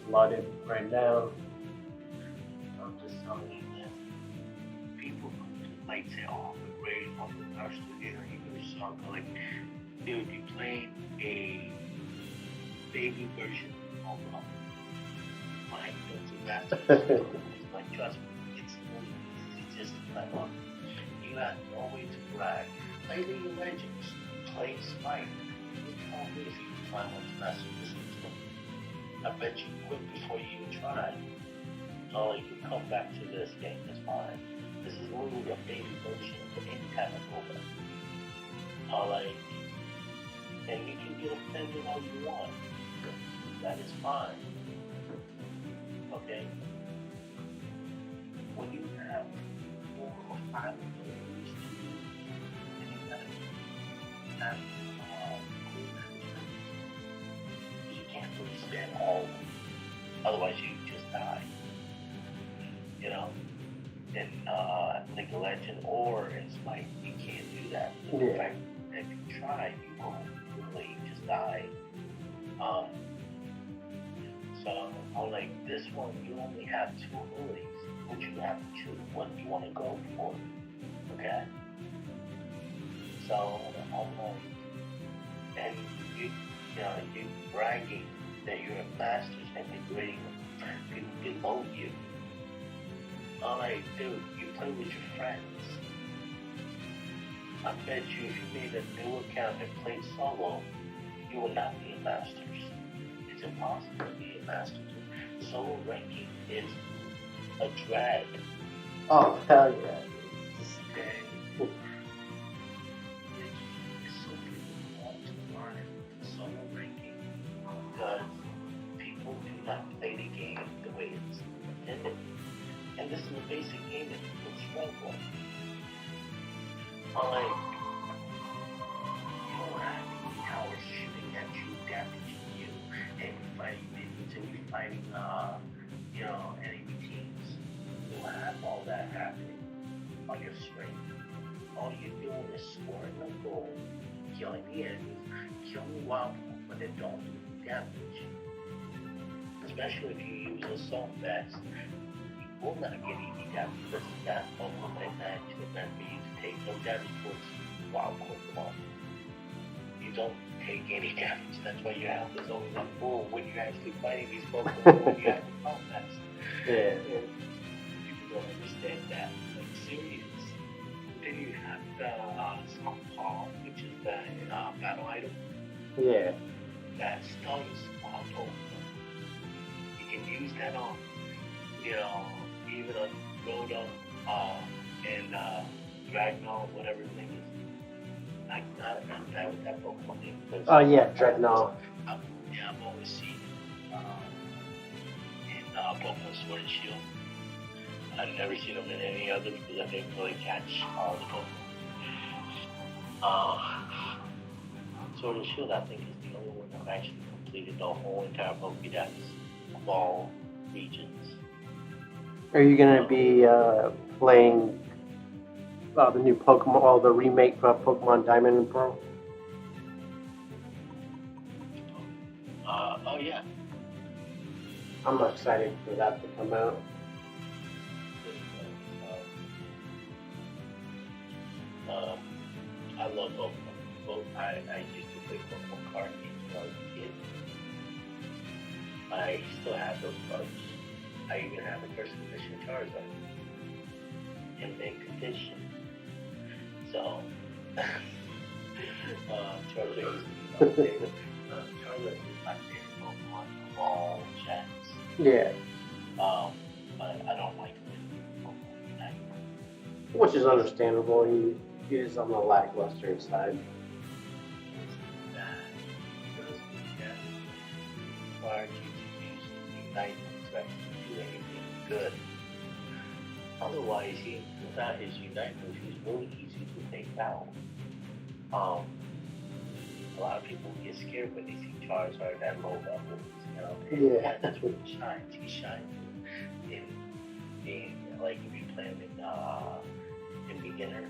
flooded right now. I'm just telling you, man. might say, oh, we're great, I'm the master here, you gonna suck. Like, dude, you playing a baby version of Mike Builds a Master. Like, trust me, it's really easy just to climb up. You have no way to brag. Play League of Legends, play Smite. You tell me if you can climb up to Master System. I bet you quit before you even try. So, like, you come back to this game, it's fine. This is literally a baby version of any kind of MOBA. Like, and you can get offended all you want. That is fine. Okay? When you have 4 or 5 abilities to do, and you gotta have cool management, you can't really spend all of them. Otherwise, you just die. You know? In League of Legends or in Smite, you can't do that. In fact, if you try, you will really just die. So, like this one, you only have 2 abilities, but you have to choose what you want to go for. Okay? So, and you bragging that you're a master and degrading people below you. Like, dude, you play with your friends. I bet you if you made a new account and played solo, you will not be a master. It's impossible to be a master. Solo ranking is a drag. Oh, hell yeah. Okay. It's so people want to learn solo ranking because people do not play the game the way it's intended. And this is a basic game that people struggle. Like, you don't have any towers shooting at you, damaging you, and you're fighting minions and you're fighting, enemy teams. You don't have all that happening on your screen. All you're doing is scoring a goal, killing the enemies, killing the wild ones, but they don't do damage. Especially if you use assault vest. Will not get any damage because that ultimate match is meant for you to take no damage towards wild Pokemon. You don't take any damage. That's why your health is always on full when you're actually fighting these Pokemon when you have the combats. Yeah. People don't understand that. Like, serious. Then you have the Southpaw, which is the battle item. Yeah. That stuns wild Pokemon. You can use that on, even on Rhoda and Dragnall, whatever his name is. I'm not a fan with that Pokemon name. Oh, yeah, Dragnall. I've always seen it in Pokemon Sword and Shield. I've never seen them in any other because I didn't really catch all the Pokemon. Sword and Shield, I think, is the only one that actually completed the whole entire Pokédex of all regions. Are you going to be playing the new Pokemon, or the remake of Pokemon Diamond and Pearl? Oh, yeah. I'm excited for that to come out. I love Pokemon. I used to play Pokemon card games when I was a kid. I still have those cards. I even have a first edition Charizard in mint condition. So, Charizard is my favorite. Charizard is my favorite Pokemon of all gens. Yeah. But I don't like Pokemon Unite. Which is understandable. He is on the lackluster side. That because required you to use Unite to actually do anything good. Otherwise, without his Unite move, he's really easy to take out. A lot of people get scared when they see Charizard at low levels, And Yeah. that's where he shines. He shines in being like if you play him in beginner,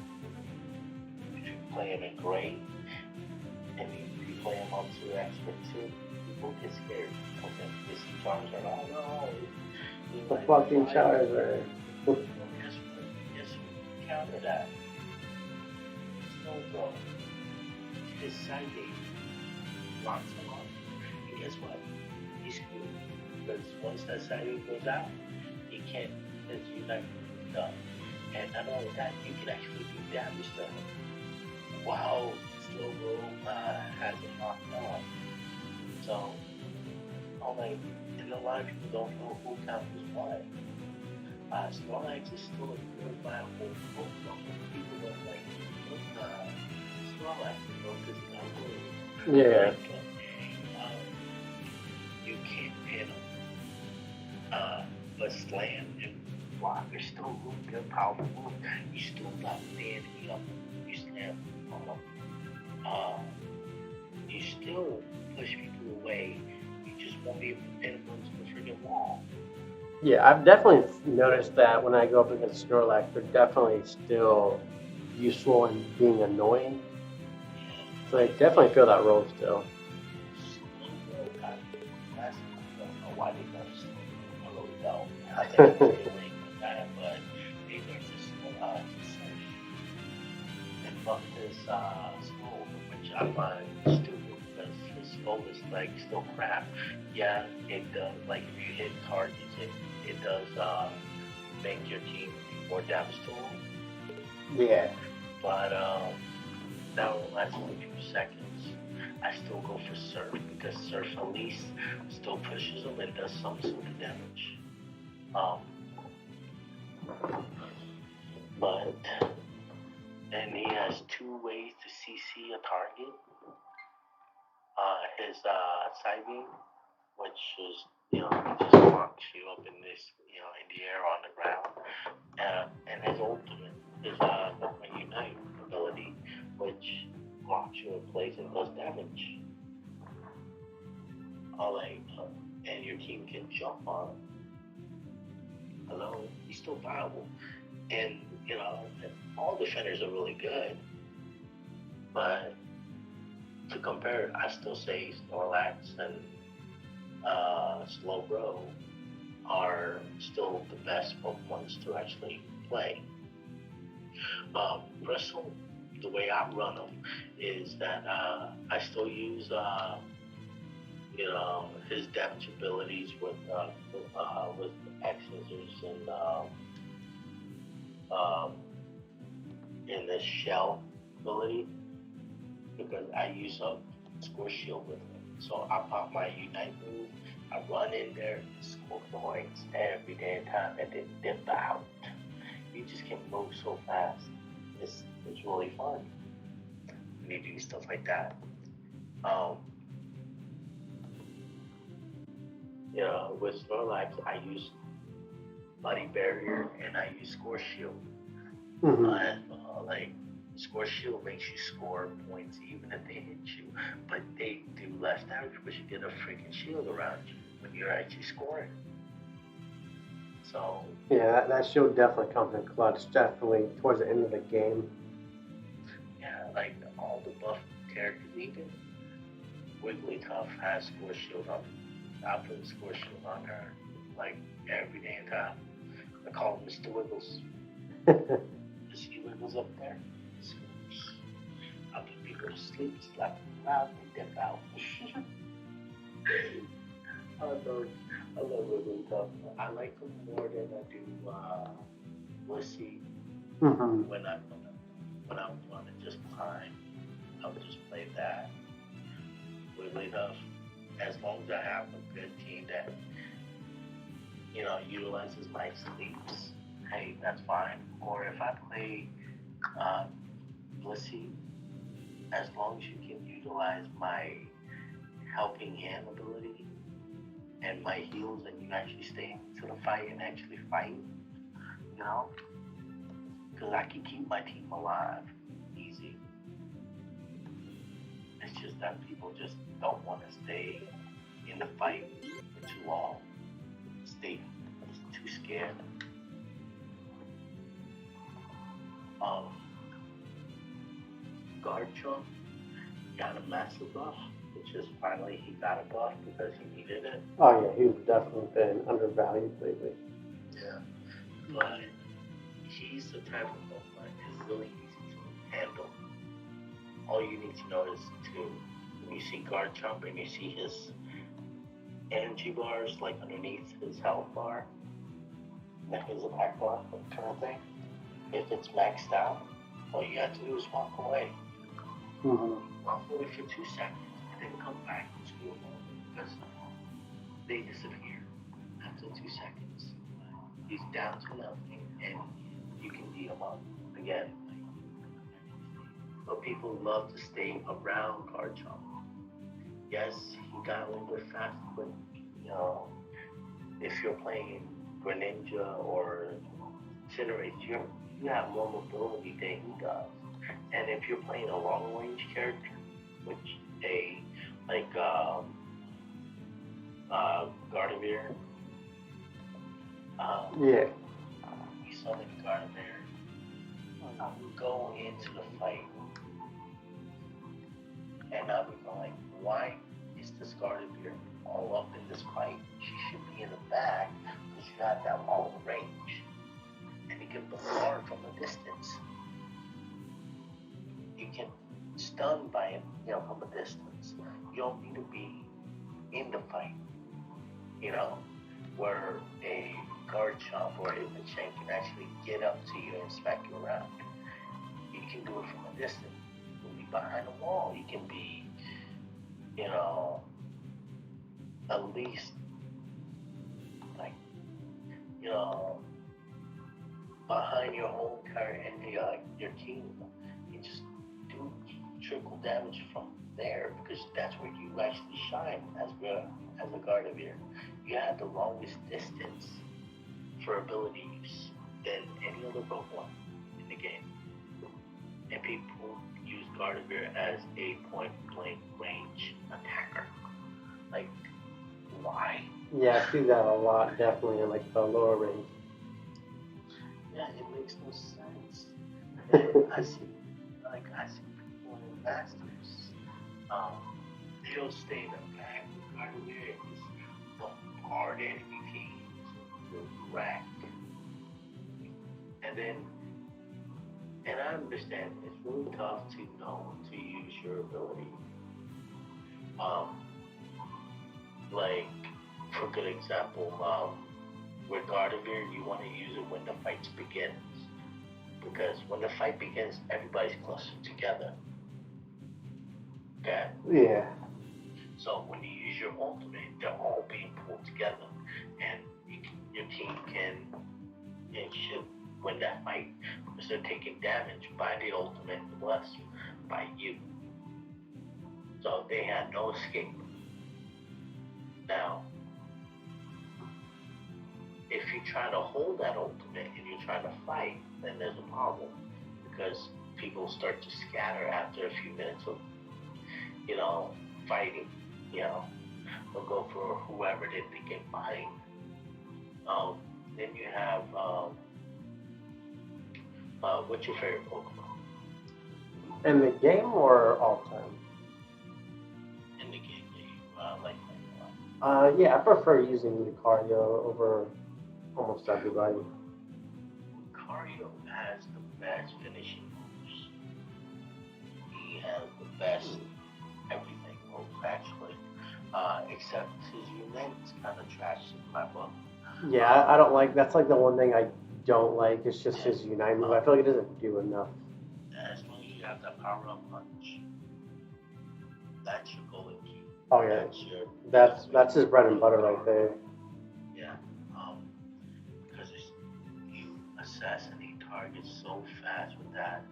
if you play him in great, and if you play him up to expert too, people get scared. Okay, they see Charizard, oh no, The fucking Charizard. Guess what? after that, Snowball, his sighting locks him up. And guess what? He's screwed. Because once that sighting goes out, he can't, his unite is done. And not only that, you can actually do damage to him. While Snowball has it locked up. So, I'm like, and a lot of people don't know who counts as what. Snorlax is still a good viable Pokemon. People don't like Snorlax, because he's not good. Yeah. Like, you can't pin him. But Slam and Block are still really good, powerful moves. You still got the enemy up. You slam on them. You still push people away. You just won't be able to pin them into the freaking wall. Yeah, I've definitely noticed that when I go up against Snorlax, they're definitely still useful in being annoying. So I definitely feel that role still. I don't know why they nerfed Slow. I really don't. I think they're doing that, but they nerfed this Surf. And fuck this Skull, which I find stupid because his Skull is like still crap. Yeah, it does. Like if you hit targets, it does make your team more damage to them. Yeah. But that only lasts for a few seconds. I still go for Surf because Surf at least still pushes them and does some sort of damage. But and he has two ways to CC a target. His side beam, which is he just locks you up in this in the air on the ground, and his ultimate is Pokemon Unite ability, which locks you in place and does damage. And your team can jump on him. Hello, he's still viable. And, all defenders are really good. But to compare, I still say Snorlax and Slowbro are still the best Pokemons to actually play. Bristle, the way I run them is that I still use his damage abilities with X scissors and the shell ability because I use a score shield with him. So I pop my Unite move, I run in there, score points every damn time, and then dip out. You just can move so fast. It's really fun when you do stuff like that. With Snorlax, I use Buddy Barrier and I use Score Shield. Score Shield makes you score points even if they hit you, but they do less damage because you get a freaking shield around you when you're actually scoring. So yeah, that shield definitely comes in clutch, definitely towards the end of the game. Yeah, like all the buff characters, even Wigglytuff has Score Shield on. I put Score Shield on her like every damn time. I call him Mr. Wiggles. You see Wiggles up there? I put people to sleep, slap them loud, and dip out. I love Wigglytuff. I like them more than I do Blissey. When I want to just climb, I would just play that. Wigglytuff. As long as I have a good team that utilizes my sleeps, hey, that's fine. Or if I play Blissey, as long as you can utilize my helping hand ability and my heals and you actually stay into the fight and actually fight, because I can keep my team alive easy. It's just that people just don't want to stay in the fight for too long. Stay too scared. Garchomp got a massive buff, which is finally he got a buff because he needed it. Oh yeah, he's definitely been undervalued lately. Yeah, but he's the type of Pokemon really easy to handle. All you need to know is to, when you see guard jump and you see his energy bars like underneath his health bar, like his attack bar, that kind of thing. If it's maxed out, all you have to do is walk away. Walk away for 2 seconds and then come back and screw them over because they disappear after 2 seconds. He's down to nothing and you can beat him up again. But people love to stay around Garchomp. Yes, he got a little bit fast, but you know, if you're playing Greninja or Cinderace, you have more mobility than he does. And if you're playing a long range character, which like Gardevoir, Yeah. you saw that Gardevoir go into the fight, and I'll be like, why is this Gardevoir all up in this fight? She should be in the back because you have that long range, and you can bombard from a distance. You can stun by it, from a distance. You don't need to be in the fight, where a Garchomp or a Hitmonchan can actually get up to you and smack you around. You can do it from a distance. You can be behind a wall. You can be, at least, like, behind your whole entire your team. You just do trickle damage from there because that's where you actually shine as a Gardevoir. You have the longest distance for ability use than any other Pokemon in the game. And people use Gardevoir as a point blank range attacker. Like, why? Yeah, I see that a lot, definitely in like the lower range. Yeah, it makes no sense. And I see people in Masters, they'll stay in the back with Gardevoir and just bombard enemy teams to wreck. And I understand it's really tough to know to use your ability. Like, for a good example, with Gardevoir, you want to use it when the fight begins. Because when the fight begins, everybody's closer together. Okay? Yeah. So when you use your ultimate, they're all being pulled together. And your team can and should win that fight. Because they're taking damage by the ultimate, less by you. So they had no escape. Now, if you try to hold that ultimate and you're trying to fight, then there's a problem because people start to scatter after a few minutes of, fighting. They'll go for whoever they think can fight. Then you have, what's your favorite Pokemon? In the game or all time? In the game that you like a lot? Yeah, I prefer using Lucario over almost everybody. Lucario has the best finishing moves. He has the best everything moves, actually. Except his Unite's kind of trash in my book. Yeah, I don't like. That's like the one thing I don't like. It's just his Unite move. I feel like it doesn't do enough. As long as you have that power up punch, that's your golden key. Oh yeah, that's his bread and butter right there. Yeah, because you assassinate targets so fast with that.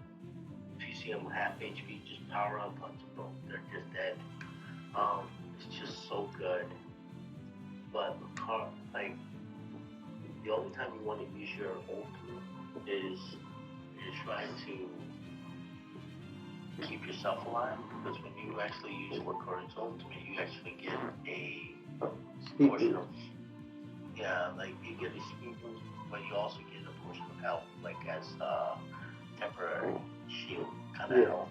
If you see them half HP, just power up punch them. They're just dead. It's just so good. But like, the only time you want to use your ultimate is you're trying to keep yourself alive, because when you actually use Lucario's ultimate, you actually get a portion of, like you get a speed boost, but you also get a portion of health, like as temporary shield kind of health.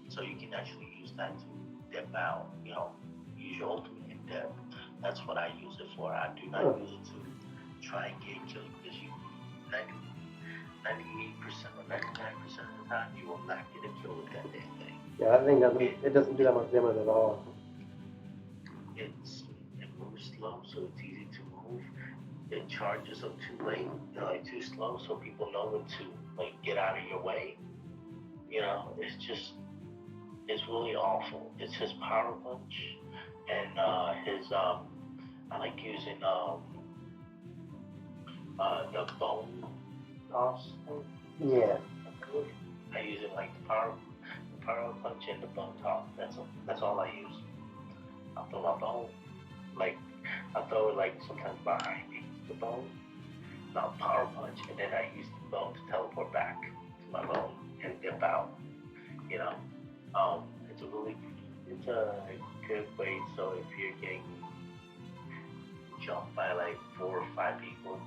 So you can actually use that to dip out, use your ultimate in depth. That's what I use it for. I do not use it to try and get killed because 98% or 99% of the time, you will not get a kill with that damn thing. Yeah, I think it doesn't do that much damage at all. It moves slow, so it's easy to move. It charges up too late, like too slow, so people know when to like get out of your way. It's really awful. It's his power punch and his I like using the bone toss thing. Yeah. I use it like the power punch and the bone toss. That's all I use. I'll throw my bone, like I'll throw it like sometimes behind me, the bone. And I'll power punch, and then I use the bone to teleport back to my bone and dip out. You know, it's a good way. So if you're getting jumped by like 4 or 5 people,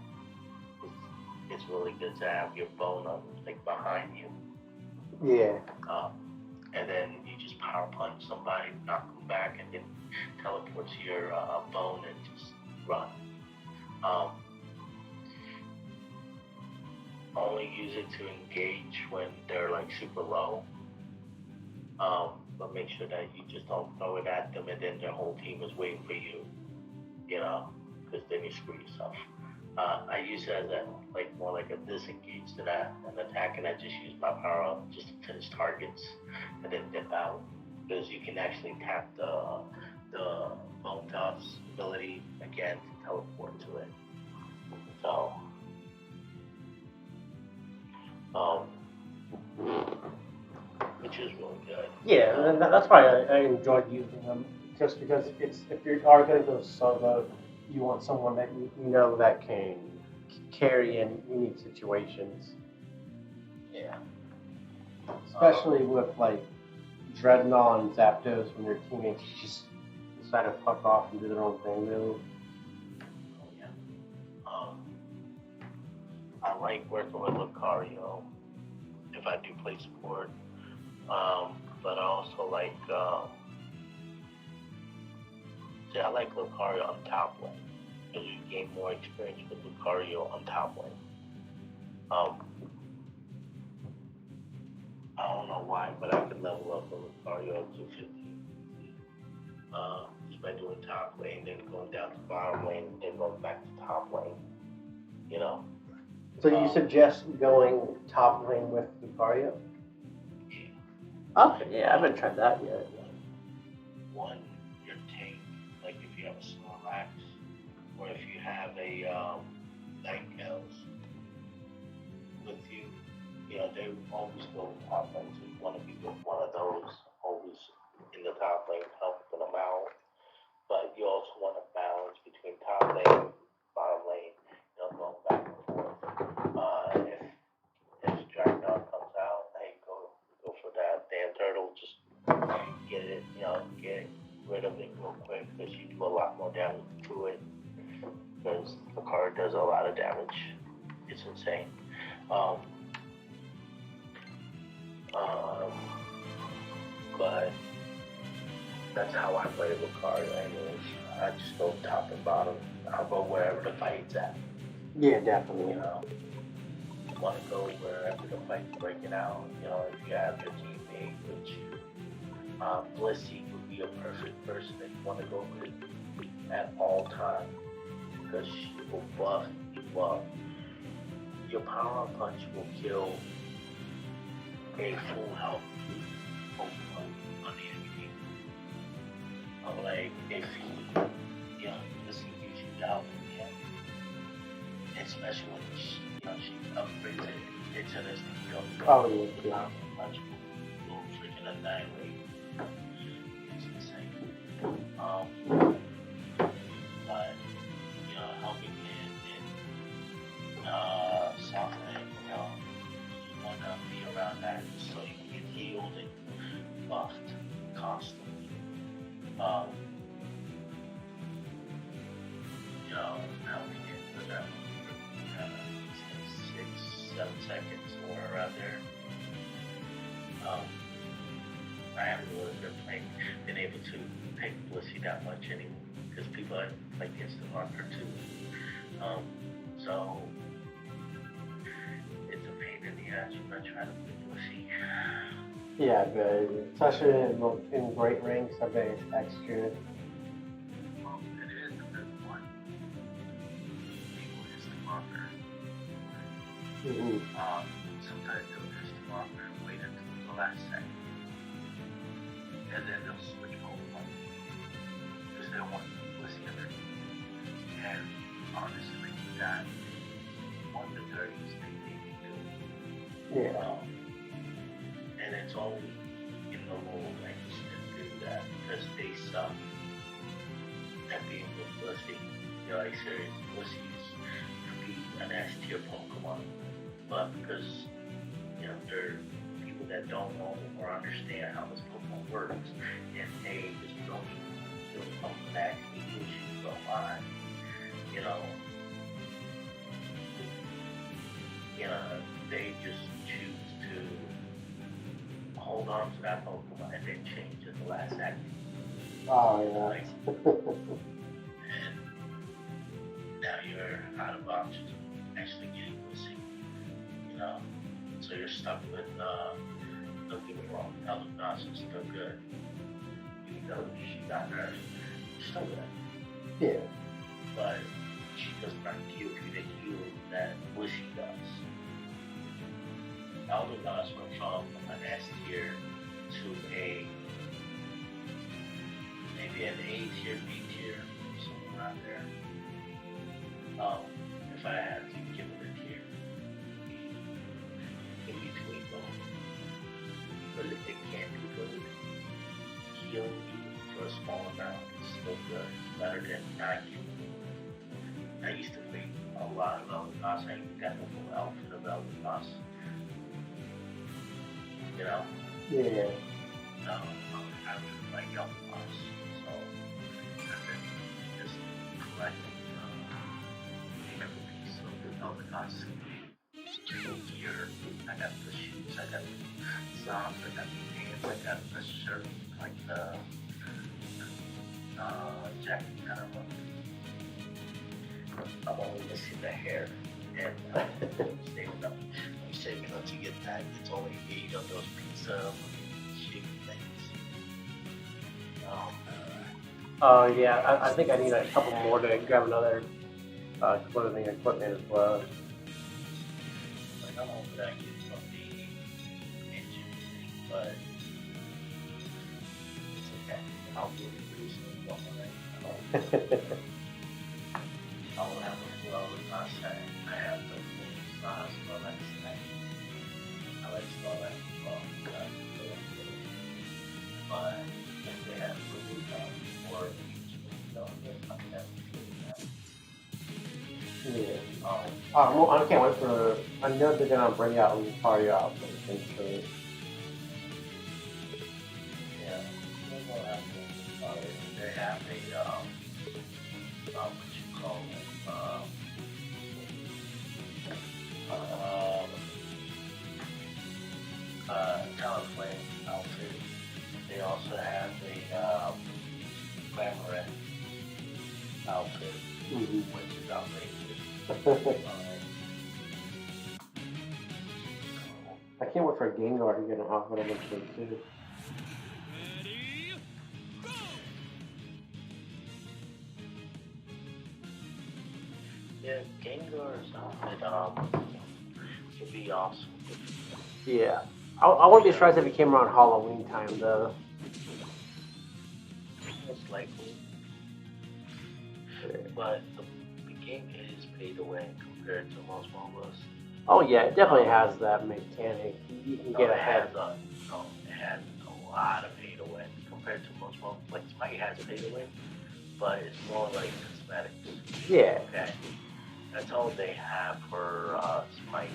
it's really good to have your bone on like behind you. Yeah. And then you just power punch somebody, knock them back, and then teleport to your bone and just run. Only use it to engage when they're like super low. But make sure that you just don't throw it at them and then their whole team is waiting for you. Because then you screw yourself. I use it as more like a disengage than an attack, and I just use my power up just to finish targets and then dip out. Because you can actually tap the bone toss ability again to teleport to it. So, which is really good. Yeah, and that's why I enjoyed using them. Just because if you are going to go solo, you want someone that you know that can carry in unique situations. Yeah. Especially with like Dreadnought and Zapdos when their teammates just decide to fuck off and do their own thing, really. Yeah. I like working with Lucario if I do play support. But I also like I like Lucario on top lane because you gain more experience with Lucario on top lane. I don't know why, but I can level up with Lucario up to 50. Just by doing top lane, then going down to bottom lane, then going back to top lane. So you suggest going top lane with Lucario? Yeah. Okay, yeah, I haven't tried that yet. One, your tank, like if you have a Snorlax, or if you have a Ninetales with you, they always go top lane. So you want to be with one of those, always in the top lane, helping them out. But you also want to balance between top lane, bottom lane, going back and forth. If Dragonite comes out, hey, go for that damn turtle. Just get rid of it real quick because you do a lot more damage to it. Because the card does a lot of damage. It's insane. But that's how I play Lucario anyways. I just go top and bottom. I'll go wherever the fight's at. Yeah, definitely. You want to go wherever the fight's breaking out. If you have your teammate, which Blissey would be a perfect person that you want to go with at all times. Because she will buff you up. Your power punch will kill a full health Pokemon on the enemy team. Like if he, disengage you out from him, especially when she upgrades it, it's an instant kill. Oh, yeah. Power punch will freaking annihilate. It's insane. But helping in Southland, you want to be around that so you can get healed and buffed constantly. Helping it with that 6-7 seconds or around there. I haven't really been able to pick Blissey that much anymore because people like instant marker too. So it's a pain Yeah, so I try to see. Yeah, but especially in great ranks, I bet it's extra. Well, it is the best one. People just come out there. Mm-hmm. Sometimes they'll just come out there and wait until the last second. And then they'll switch home because they don't want to lose the other. And honestly, that is one of the dirtiest things they can do. Yeah. And it's only in the low ranks that do that because they suck at being with Blissey. You know, like serious Blissey's to be an S tier Pokemon. But because, you know, they're people that don't know or understand how this Pokemon works, and they just don't feel comfortable asking issues online, you know, they just choose to hold on to that Pokemon and then change at the last second. Oh, yeah. Like, and now you're out of options of actually getting Blissey, you know. So you're stuck with, don't get me wrong, Eldegoss is still good. Even though she got nerfed, she's still good. Yeah. But she does not give you the heal that Blissey does. Eldegoss went from an S tier to maybe an A tier, B tier, somewhere around there. If I had to give it a tier, in between both. But if it can't be good, healing you for a small amount is still good. Better than not giving. I used to play a lot of Eldegoss. I even got the full outfit of Eldegoss. You know? Yeah. I really like Eldegoss. So I've been just collecting every piece of the Eldegoss gear. I got the shoes, I got the socks, I got the pants, I got the shirt, like the jacket kind of look. I'm only missing the hair, and I'm saving up to get that. It's only 8 of those pizza shaped things. Oh, yeah. I think I need a couple more to grab another clothing equipment as well. Like, I'm hoping I get from the engine thing, but it's okay. I'll do it pretty soon. Don't worry. I will have a flow with my set. I have the full size Snorlax set. I like Snorlax as well. But if they have Blue or I can have Yeah. I can't wait for. I know they're gonna bring out Lucario out eventually. Yeah. They have a what you call it? Talonflame outfit. They also have a Glamourette outfit, which is outrageous. I can't wait for Gengar to get an outfit eventually too. Yeah, Gengar's outfit would be awesome. Yeah. I wouldn't be surprised if it came around Halloween time though. Most likely. But the game is pay to win compared to most MOBAs. Oh yeah, it definitely has that mechanic. You can get ahead. It has a lot of pay to win compared to most MOBAs. Like Smite has pay to win, but it's more like cosmetics. Yeah. Okay. That's all they have for Smite.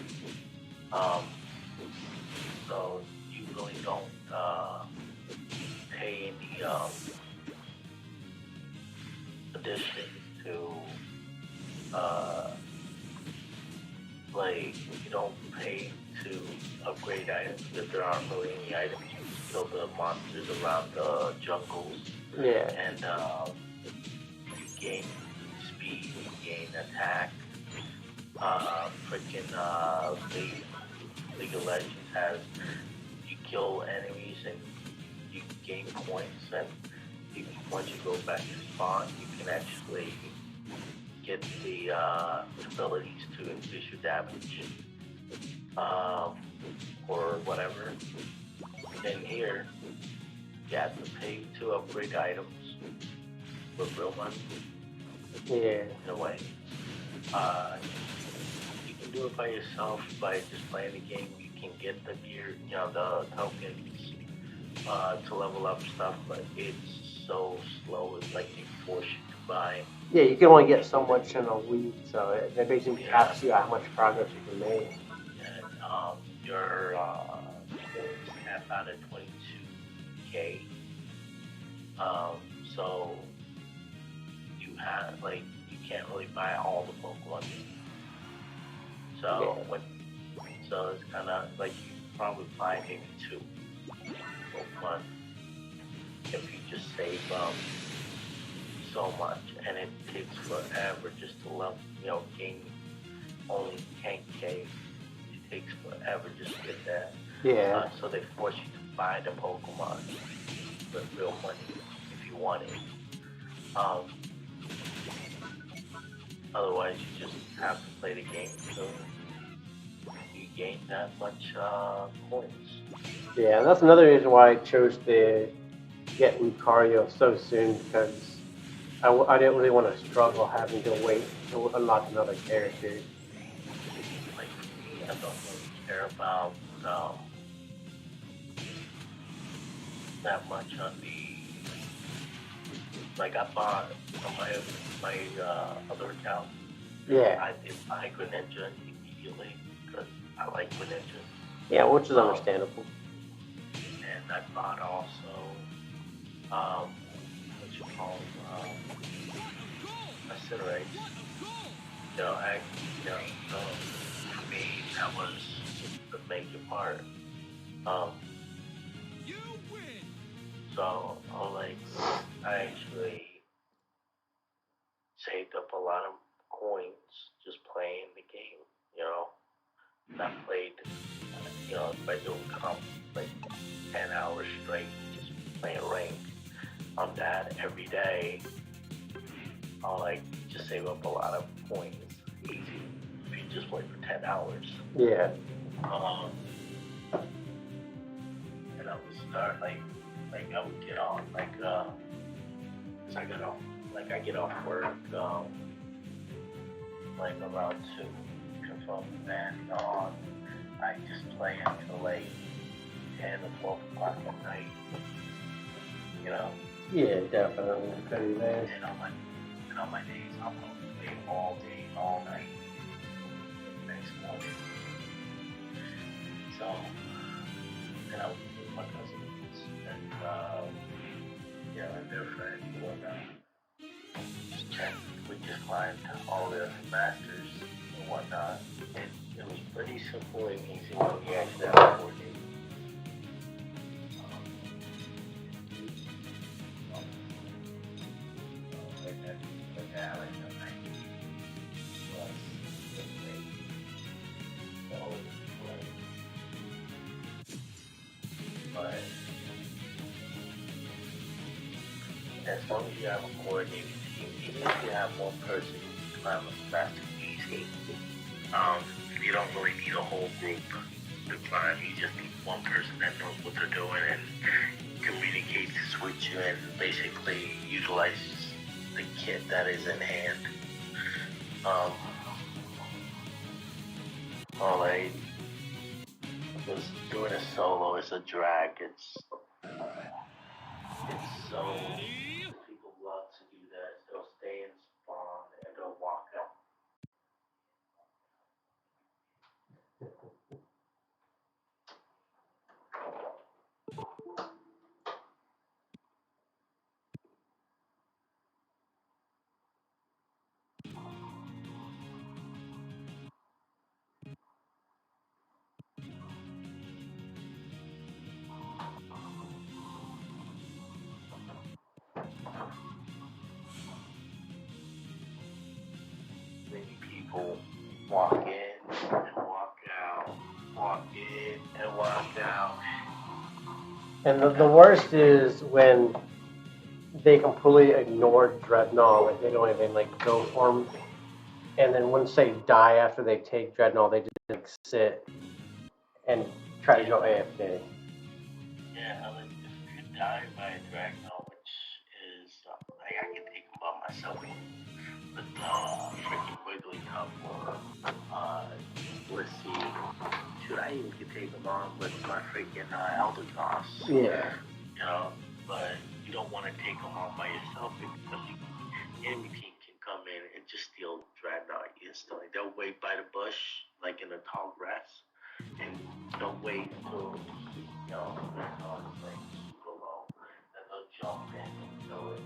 So you really don't pay any addition to like you don't pay to upgrade items because there aren't really any items. You kill the monsters around the jungles. Yeah. And you gain speed, you gain attack, freaking League of Legends has you kill enemies and you gain points, and once you go back to spawn, you can actually get the abilities to increase your damage um, or whatever. And here, you have to pay to upgrade items with real money. Yeah. In a way, uh, you can do it by yourself by just playing the game. You can get the gear, the tokens to level up stuff, but it's so slow. It's like they force you to buy. Yeah, you can only get so much in a week, so it basically caps you how much progress you can make. And your snap out at 22K. So you have you can't really buy all the Pokemon. So so it's kind of like you probably buy maybe 2 Pokemon if you just save so much, and it takes forever just to level, gain only 10K. It takes forever just to get that. Yeah. So they force you to buy the Pokemon with real money if you want it. Otherwise, you just have to play the game until you gain that much points. Yeah, and that's another reason why I chose to get Lucario so soon, because I didn't really want to struggle having to wait to unlock another character. Like for me, I don't really care about that much on the. Like I bought on my other account. Yeah. I did buy Greninja immediately because I like Greninja. Yeah, which is understandable. And I bought also what you call Incinerate. So for me that was the major part. So I actually saved up a lot of coins just playing the game. I played, by doing comp like 10 hours straight, just playing rank on that every day. I'll just save up a lot of points easy if you just play for 10 hours. Yeah. And I would start I would get on cause I get off work around 2, confirm and on. I just play until 10 or 12 o'clock at night. Yeah, definitely. Very nice. And on my days, I'm going to play all day, all night, next morning. So, then I would be with my cousins and and their friends and whatnot. We just climbed all the masters and whatnot. It was pretty simple and easy when you actually have to coordinate. But as long as you have a coordinated team, even if you have one person who climb a faster easy, you don't really need a whole group to climb. You just need one person that knows what they're doing and communicates with you and basically utilizes the kit that is in hand. Because doing a solo is a drag. It's so people love to do that. They'll stay in spawn and they'll walk out. Many people walk in and walk out, walk in And the worst is when they completely ignore Dreadnought, like they don't even like go for him. And then once they die after they take Dreadnought, they just like sit and try to go AFK. Yeah, like if you die by a Dragno, which is like I can take them by myself with freaking Wigglytuff. Let's see, should I even could take them on with my freaking Eldegoss? Yeah. You know, but you don't want to take them on by yourself because the enemy team can come in and just steal Dreadnought instantly. They'll wait by the bush, like in the tall grass, and they'll wait till Dreadnought is like super low, and they'll jump in and kill it.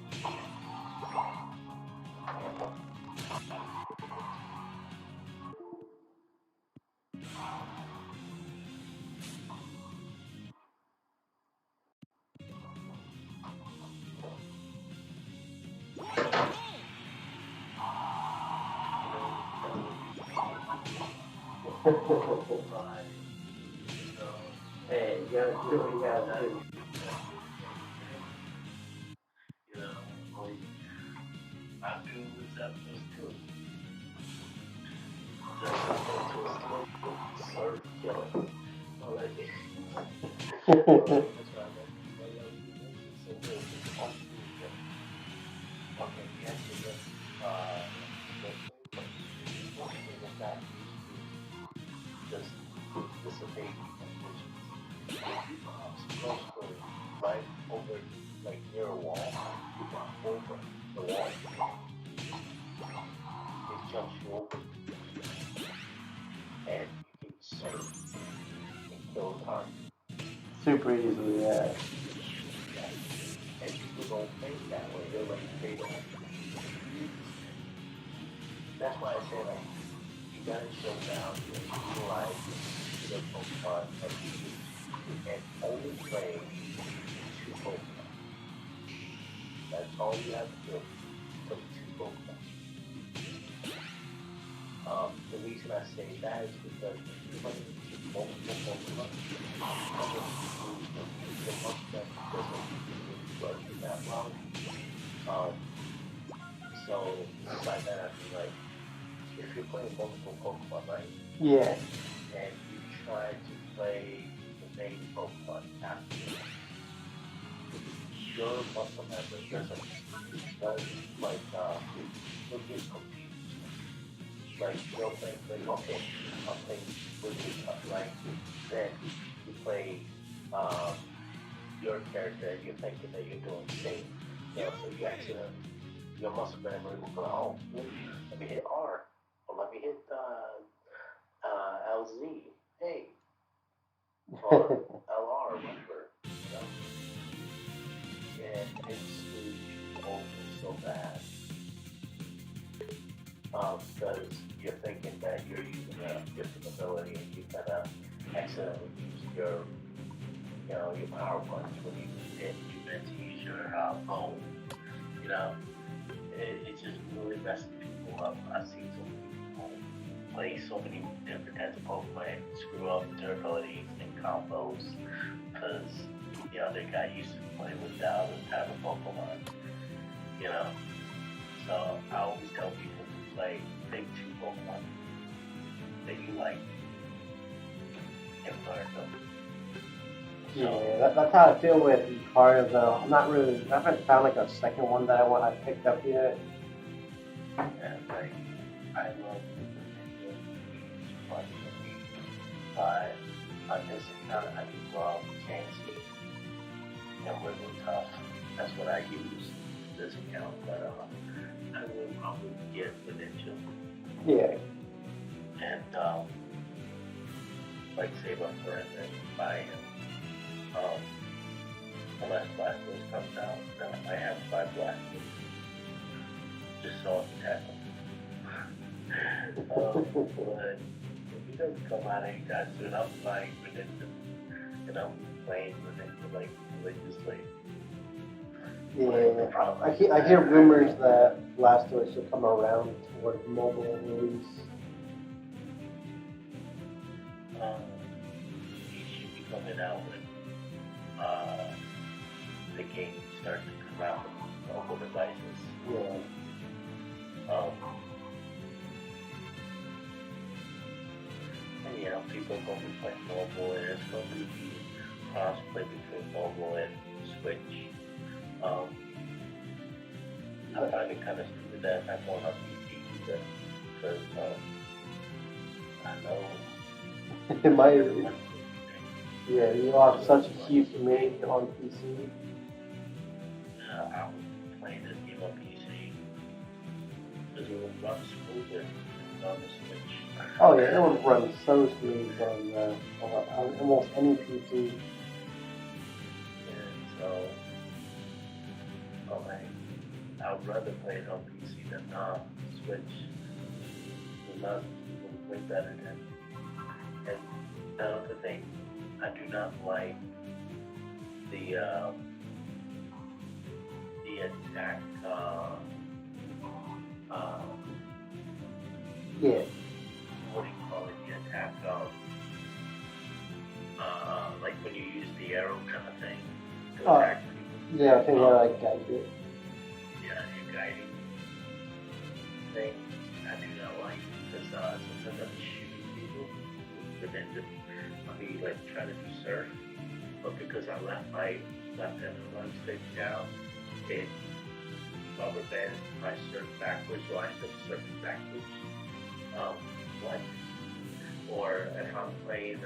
Hey, you gotta do what you gotta do. You know, like I do was that was too. Surf killing. I like it. That's what I meant. Okay, yes, yes. Just dissipate emotions. Supposedly, right over, like near a wall, you walk over the wall. It jumps you over, and you can surf and kill the target. Super easily, yeah. And people don't think that way. They're like, they don't. That's why I say, like, you gotta show value and utilize the Pokemon that you use. And only play two Pokemon. That's all you have to do. Play two Pokemon. The reason I say that is because when you play multiple Pokemon, the most that doesn't work that well. So by that I mean like if you're playing multiple Pokemon, right? Yeah. And you try to play the main Pokemon after your muscle memory doesn't like you'll get confused. Like you'll think like okay, I'll play Wigglytuff, right? Then you play your character and you're thinking that you're doing the same. So you accidentally your muscle memory will go, oh, let me hit R, or let me hit LZ, hey, or LR, whatever, and it screws you over so bad because you're thinking that you're using a different ability and you kind of accidentally use your power punch when you meant to use your bow, you know. It just really messes people up. I've seen so many people play so many different types of Pokemon and screw up their abilities and combos because they got used to playing with thousands type of Pokemon. You know, so I always tell people to pick two Pokemon that you like and learn them. Yeah, that's how I feel with Lucario though. I haven't found like a second one that I picked up yet. And like, I love but on this account I can draw Chansey and Wigglytuff. That's what I use this account, but I will probably get the Ninja. Yeah. And like save up for it and buy him. Unless Blastoise comes out, then I might have to buy Blastoise. Just so I can tackle. But if he doesn't come out anytime soon, I'm buying Greninja. And I'm playing Greninja like religiously. Yeah. I hear rumors that Blastoise should come around towards mobile release. He should be coming out with gaming started to come out with mobile devices. Yeah. And people are going to be playing mobile, and it's going to be crossplay between mobile and Switch. I find it kind of stupid that it's not going on PC either, because I know. It might. Yeah, you have such a huge community on PC. I was playing this game on PC because it would run smoother on the Switch. Oh yeah, it would run so smooth on almost any PC. And so, I'd rather play it on PC than Switch. It's not way better than. And another thing, I do not like the attack. Yeah. What do you call it? The attack. Like when you use the arrow kind of thing to attack people. Yeah, I think I like that bit. Yeah, your guiding thing. I do not like because sometimes I'm shooting people, but then I'll be like trying to do surf, but because I left my left hand and right stick down, it rubber band my surf backwards, so I end up surfing backwards. What? Or if I'm playing I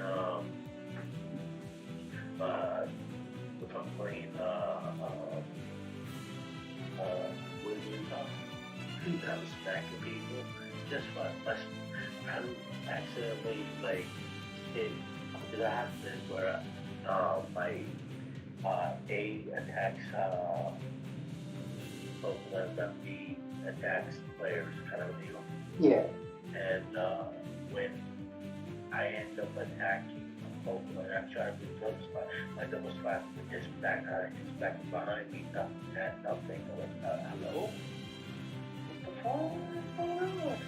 was smacking people just by I'm accidentally like hit because I have this where my A attacks both left B attacks players kind of deal. Yeah. And when I end up attacking both when I try to do double slap, my double slap is back behind me, nothing. Hello? What the fuck is going on?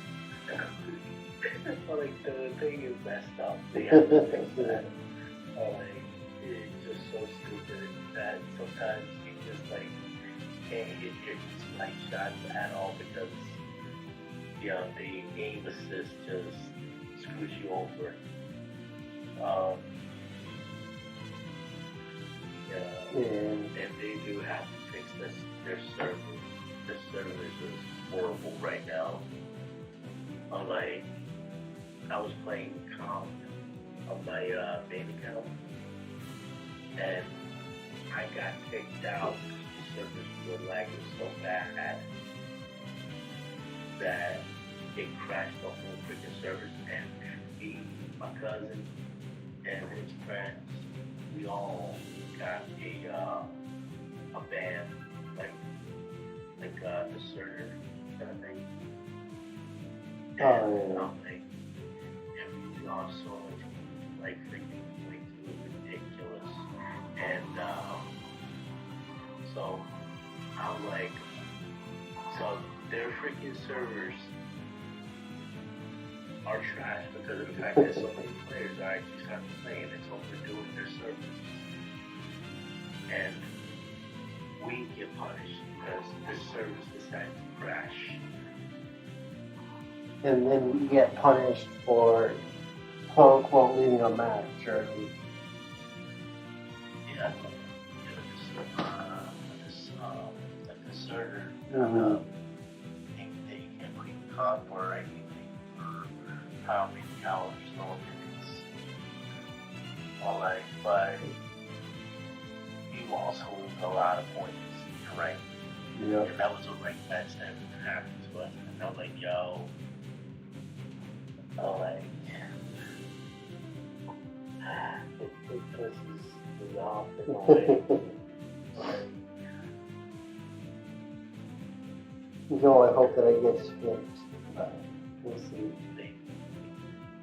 Like the thing is messed up. They have to fix that. It's just so stupid that sometimes you just like can't hit your like shots at all because the aim assist just screws you over. And they do have to fix this. Their servers is horrible right now. I was playing comp on my main account, and I got kicked out because the servers were lagging so bad that it crashed the whole freaking servers. And me, my cousin, and his friends, we all got a ban, like the server kind of thing. And we lost so much, like freaking like ridiculous. And so I'm like, so their freaking servers are trash because of the fact that so many players are actually starting to play and it's overdoing their servers. And we get punished because the servers decide to crash. And then you get punished for quote unquote leaving a match, or yeah, like the server, that you can't put in comp or anything for how many hours or minutes. All right, but you also lose a lot of points, right? yeah. And that was a ranked match that happened to us. And I'm like, yo, it pisses me off in a way. You can only hope that it gets fixed. We'll see.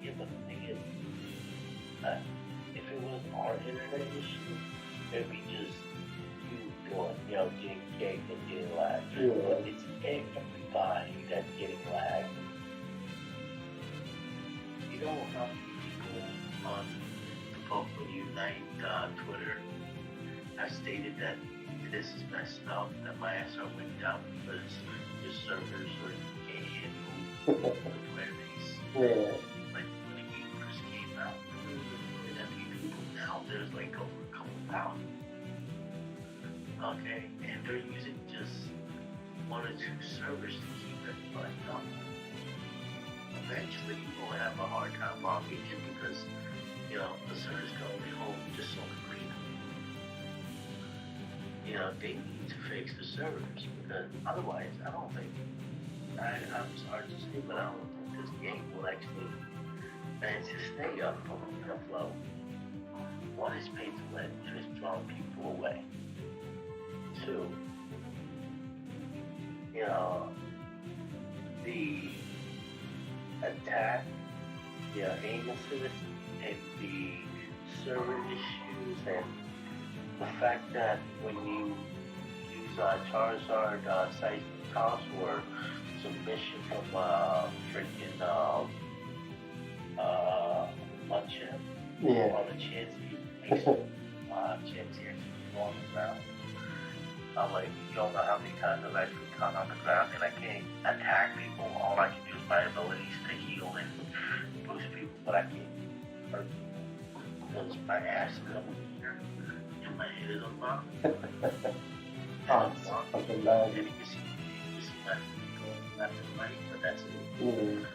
Yeah, but the thing is, if it was our internet issue, it'd be just you doing, getting kicked and getting lag. Yeah. But it's everybody that's getting lag. You know how many people on the Pokemon Unite Twitter I stated that this is messed up, that my SR went down because your servers were can't handle the queries. Yeah. Like when the game first came out, and then people now there's like over a couple thousand. Okay, and they're using just 1 or 2 servers to keep everybody up. Eventually, you will have a hard time logging in because the servers can only hold just so much. They need to fix the servers because otherwise, I don't think. I'm sorry to say, but I don't think this game will actually manage to stay up in the flow. One is pay to win and it's drawing people away. 2, the attack, aim assist, and the server issues, and the fact that when you use Charizard Seismic Toss or submission from freaking Munchkin, Yeah. or the Chansey actually go on the ground. I'm like, you don't know how many times I've actually gone on the ground and I can't attack people. All I can do is my abilities to heal and boost people, but I can't hurt people because my ass is up here and my head is on bottom. Oh, it's fucking bad. And you can see my feet going left and right, but that's it. Mm.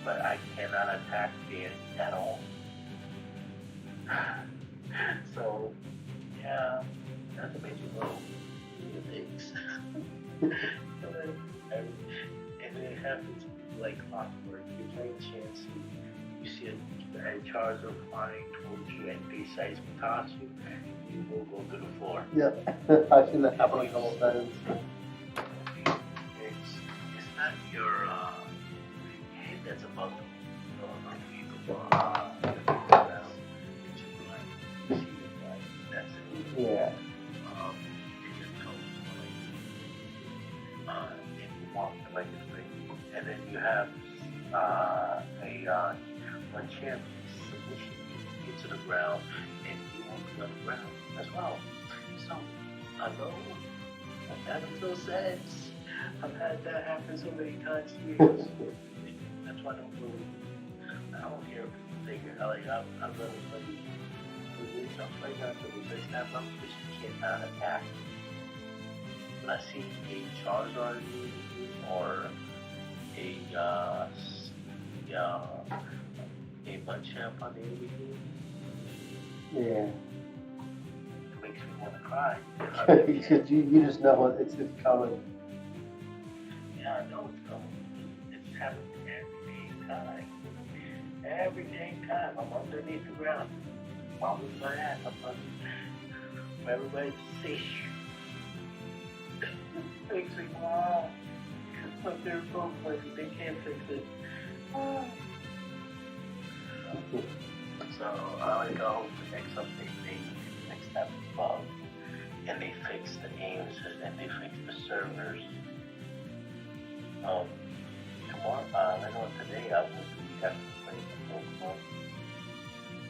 But I cannot attack the enemy at all. So, yeah, that's a major little things. And then it happens like clockwork. You're playing Chansey, you see a Charizard flying towards you and they seismic toss you, you will go to the floor. Yeah, I've seen that happen a couple times. It's not your head that's above them. That's it. Yeah. Like and then you have one chance submission into the ground and you won't be on the ground as well. So I know that makes no sense. I've had that happen so many times here. That's why I don't care if people think it. I'd rather play stuff like that because they snap up because you cannot attack. When I see a Charizard or a Munchamp on the enemy team, Yeah. it makes me want to cry. Because you just know it's coming. Yeah, I know it's coming. It's happening every time. Every dang time. I'm underneath the ground. I'm with my ass up under for everybody to see. Makes me wow. But they're both like they can't fix it. So I hope the next update they fix that bug and they fix the games and they fix the servers. Tomorrow, later on today, I will be definitely playing some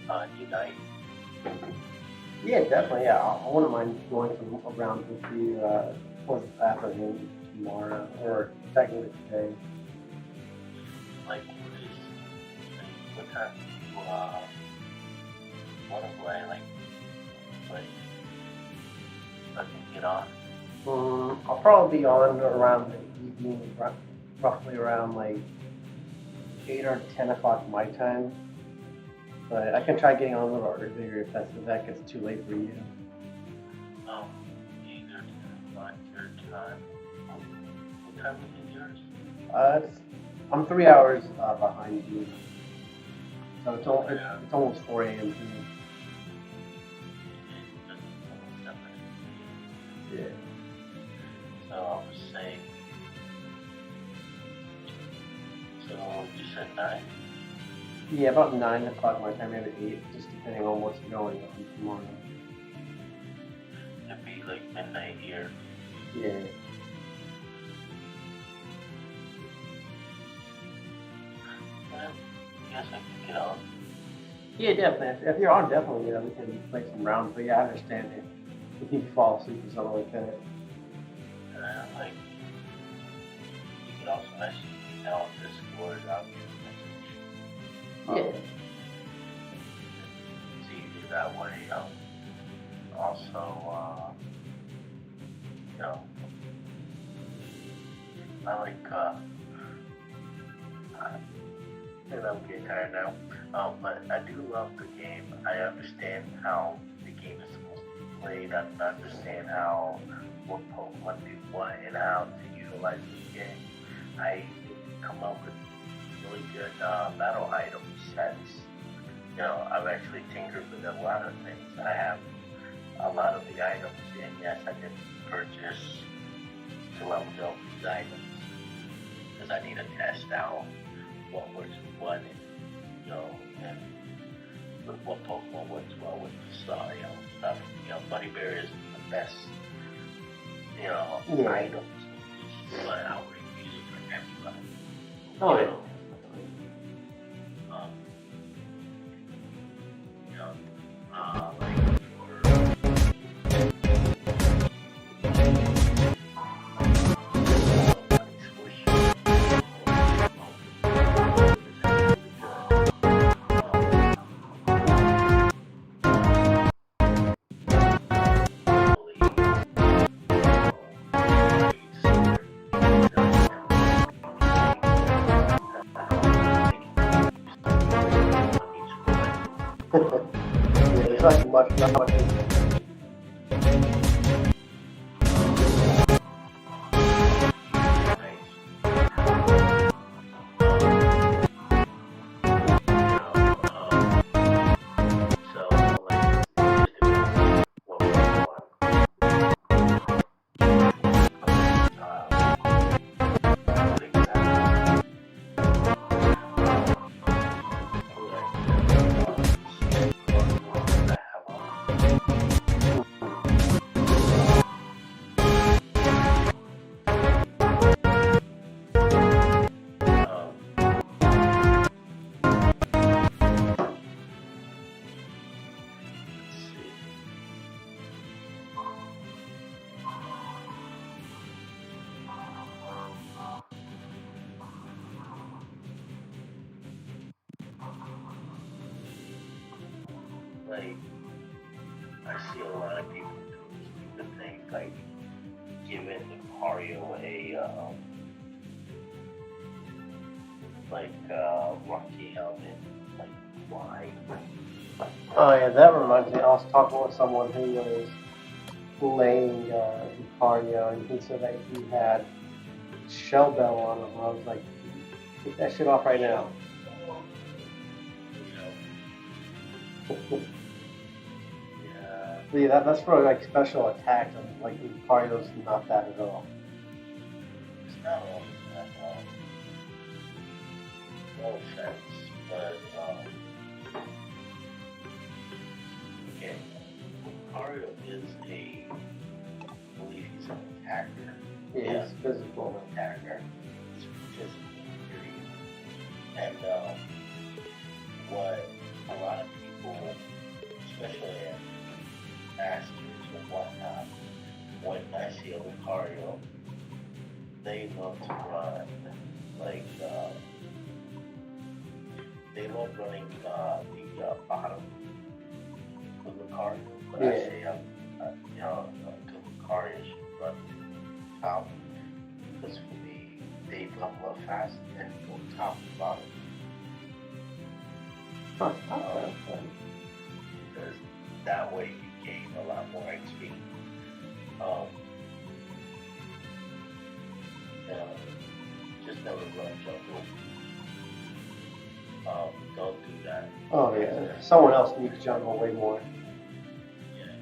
Pokemon. Unite. Yeah, definitely. Yeah, I wouldn't mind going some rounds with you towards the afternoon tomorrow, or technically today. Like, what time do you want to play? Like, I can get on. I'll probably be on around the evening, roughly around like 8 or 10 o'clock my time. But I can try getting on a little earlier if that gets too late for you. Either not your time. What time is it yours? I'm 3 hours behind you. So it's almost 4 a.m. here. Yeah. So I was saying, so you said 9? Yeah, about 9 o'clock my time, maybe 8, just depending on what's going on tomorrow. It'd be like midnight here. Yeah. Well, I guess I can get on. Yeah, definitely. If you're on, definitely, we can play some rounds. But yeah, I understand it. If you fall asleep or something like that. Like you can also message me now on Discord. I'll get a message. Yeah. It's easier that way. Also, you know, I like. And I'm getting tired now. But I do love the game. I understand how the game is supposed to be played. I understand how what Pokemon do what and how to utilize the game. I come up with really good battle item sets. I've actually tinkered with a lot of things. I have a lot of the items, and yes, I did purchase to level up these items because I need to test out what works with what, and with what Pokemon works well with stuff. Bunny Bear is the best, items, but I wouldn't use it for everybody. Oh, yeah. Um, like Yeah, there's not much. Like, I see a lot of people do stupid things, like giving Mario Rocky helmet. Like, why? Oh yeah, that reminds me. I was talking with someone who was playing Lucario, and he said that he had Shell Bell on him. I was like, get that shit off right now. Yeah, that's for like special attacks. And like Lucario's not that at all. It's not all that. No offense, but okay, Lucario is I believe he's an attacker. Yeah, he's physical. Attacker. He's physical, period. And what a lot of people, especially masters and whatnot, when I see a Lucario, they love to run like they love running the bottom of Lucario, but I say the Lucario should run top because for me they level up fast and go top and bottom. Because that way you gain a lot more XP. Just never run jungle. Don't do that. Oh yeah, someone else needs jungle way more. Yeah,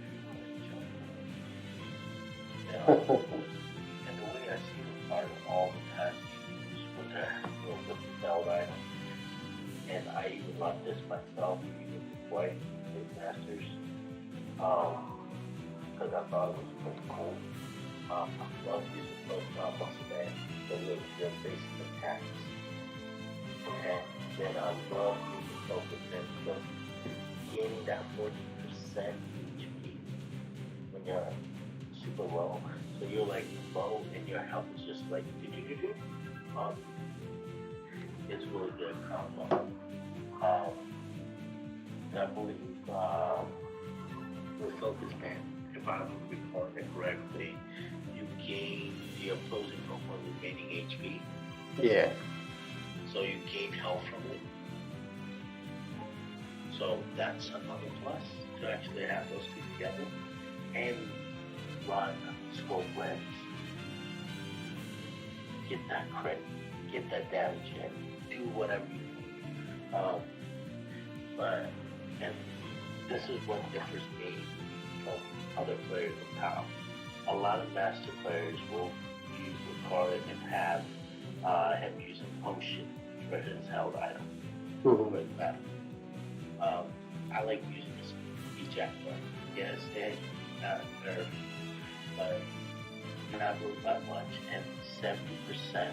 and the way I see the part of all the time is with the belt item. And I even run this myself, even before I did masters. Because I thought it was pretty cool. I love using those muscle bands, the little basic attacks. And then I love using focus and because gaining that 40% HP when you're super low. So you're like low and your health is just like um, it's really good combo. And I believe with Focus Band, if I'm recalling it correctly, you gain the opposing Pokemon remaining HP. Yeah. So you gain health from it. So that's another plus to actually have those two together and run Scope Lens. Get that crit, get that damage in, do whatever you need. But, and this is what differs me from other players in town. A lot of master players will use Lucario and have him using potion for his held item for the battle. I like using this eject button. Yes, not nerf, but not really that much, and 70%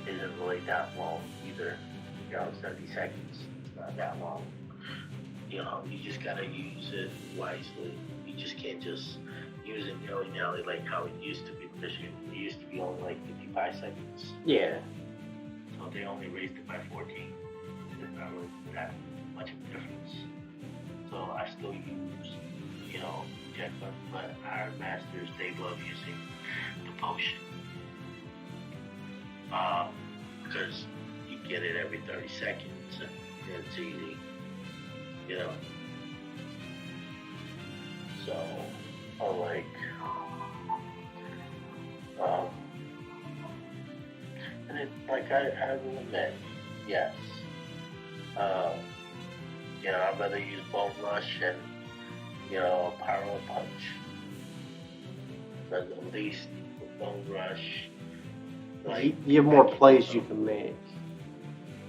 isn't really that long either. 70 seconds, it's not that long. You just gotta use it wisely. You just can't just use it nilly-nilly like how it used to be, because it used to be only like 55 seconds. Yeah. So they only raised it by 14. There's not really that much of a difference. So I still use, eject button, but our masters, they love using the potion. Because you get it every 30 seconds and it's easy, So, and it, like I will admit, yes. I'd rather use Bone Rush and, Power Punch. But at least with Bone Rush, you have more plays you can make.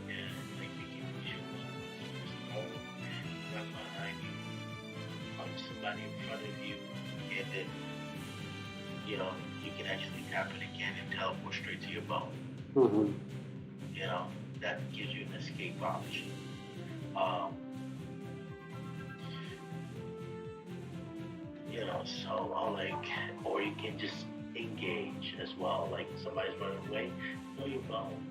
Yeah, like you can use your bones, run behind you, punch somebody in front of you, and then, you can actually tap it again and teleport straight to your bone. Mm-hmm. That gives you an escape option. Or you can just engage as well. Like somebody's running away, throw your bone,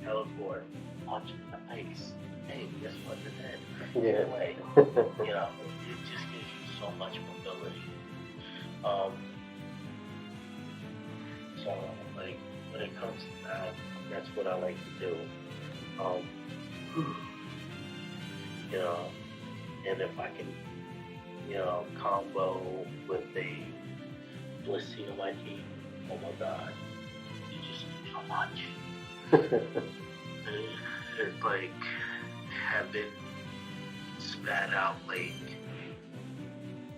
teleport, punch in the face. Hey, guess what? They're dead. Yeah. Get away. It just gives you so much mobility. So when it comes to that, that's what I like to do. And if I can, combo with a Blissey on my team, oh my god, you just do so much. It's like having spat out like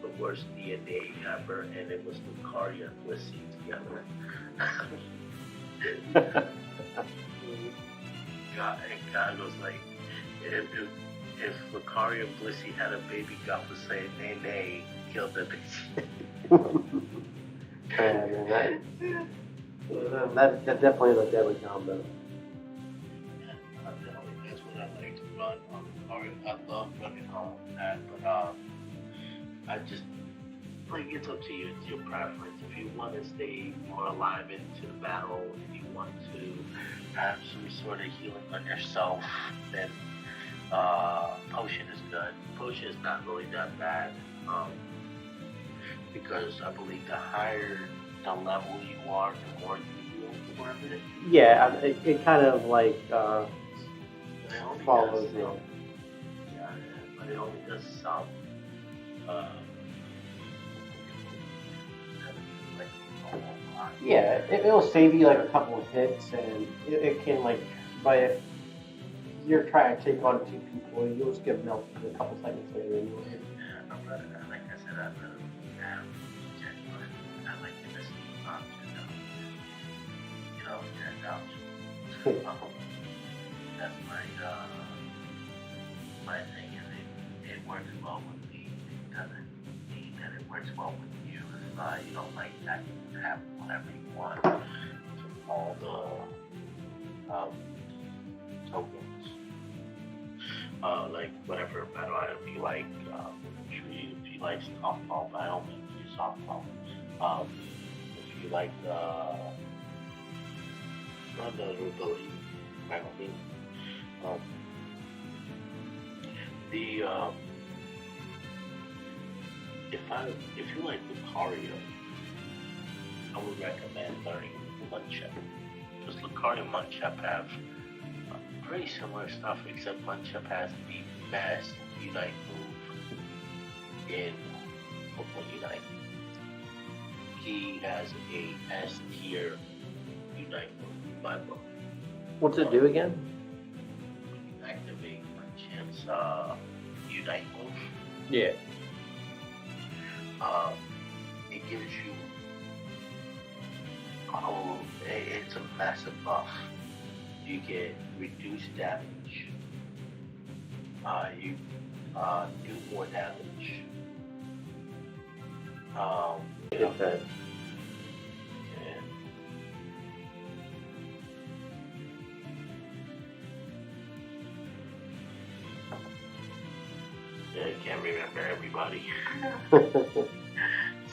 the worst DNA ever, and it was Lucario and Blissey together. God was like, if Lucario and Blissey had a baby, God was saying, nay, kill the bitch. That definitely is a deadly combo. That's what I like to run on Lucario. I love running on that, but I just, it's up to you, it's your preference. If you want to stay more alive into the battle, if you want to have some sort of healing on yourself, then potion is good. Potion is not really that bad, because I believe the higher the level you are, the more you heal for it. Yeah, it kind of like follows it. Yeah, but it only does some. Yeah, it'll save you like a couple of hits, and it can but if you're trying to take on two people, you'll just get melted a couple seconds later anyway. Yeah, like I said, I'd rather have check one. I like the escape option, that option. That's my thing, and it works well with me. It doesn't mean that it works well with you. If you don't like that, you can have whatever you want. All the tokens. like whatever battle item you like. If you like softball battle, maybe softball. Um, if you like another ability, by all means. Um, the if you like Lucario, I would recommend learning Munchep. Because Lucario and Munchep have pretty similar stuff, except Munchep has the best Unite move in Pokemon Unite. He has a S tier Unite move in my book. What's it do again? When you activate Munchep's Unite move, Yeah. it gives you it's a massive buff. You get reduced damage. You do more damage. Okay. And I can't remember everybody.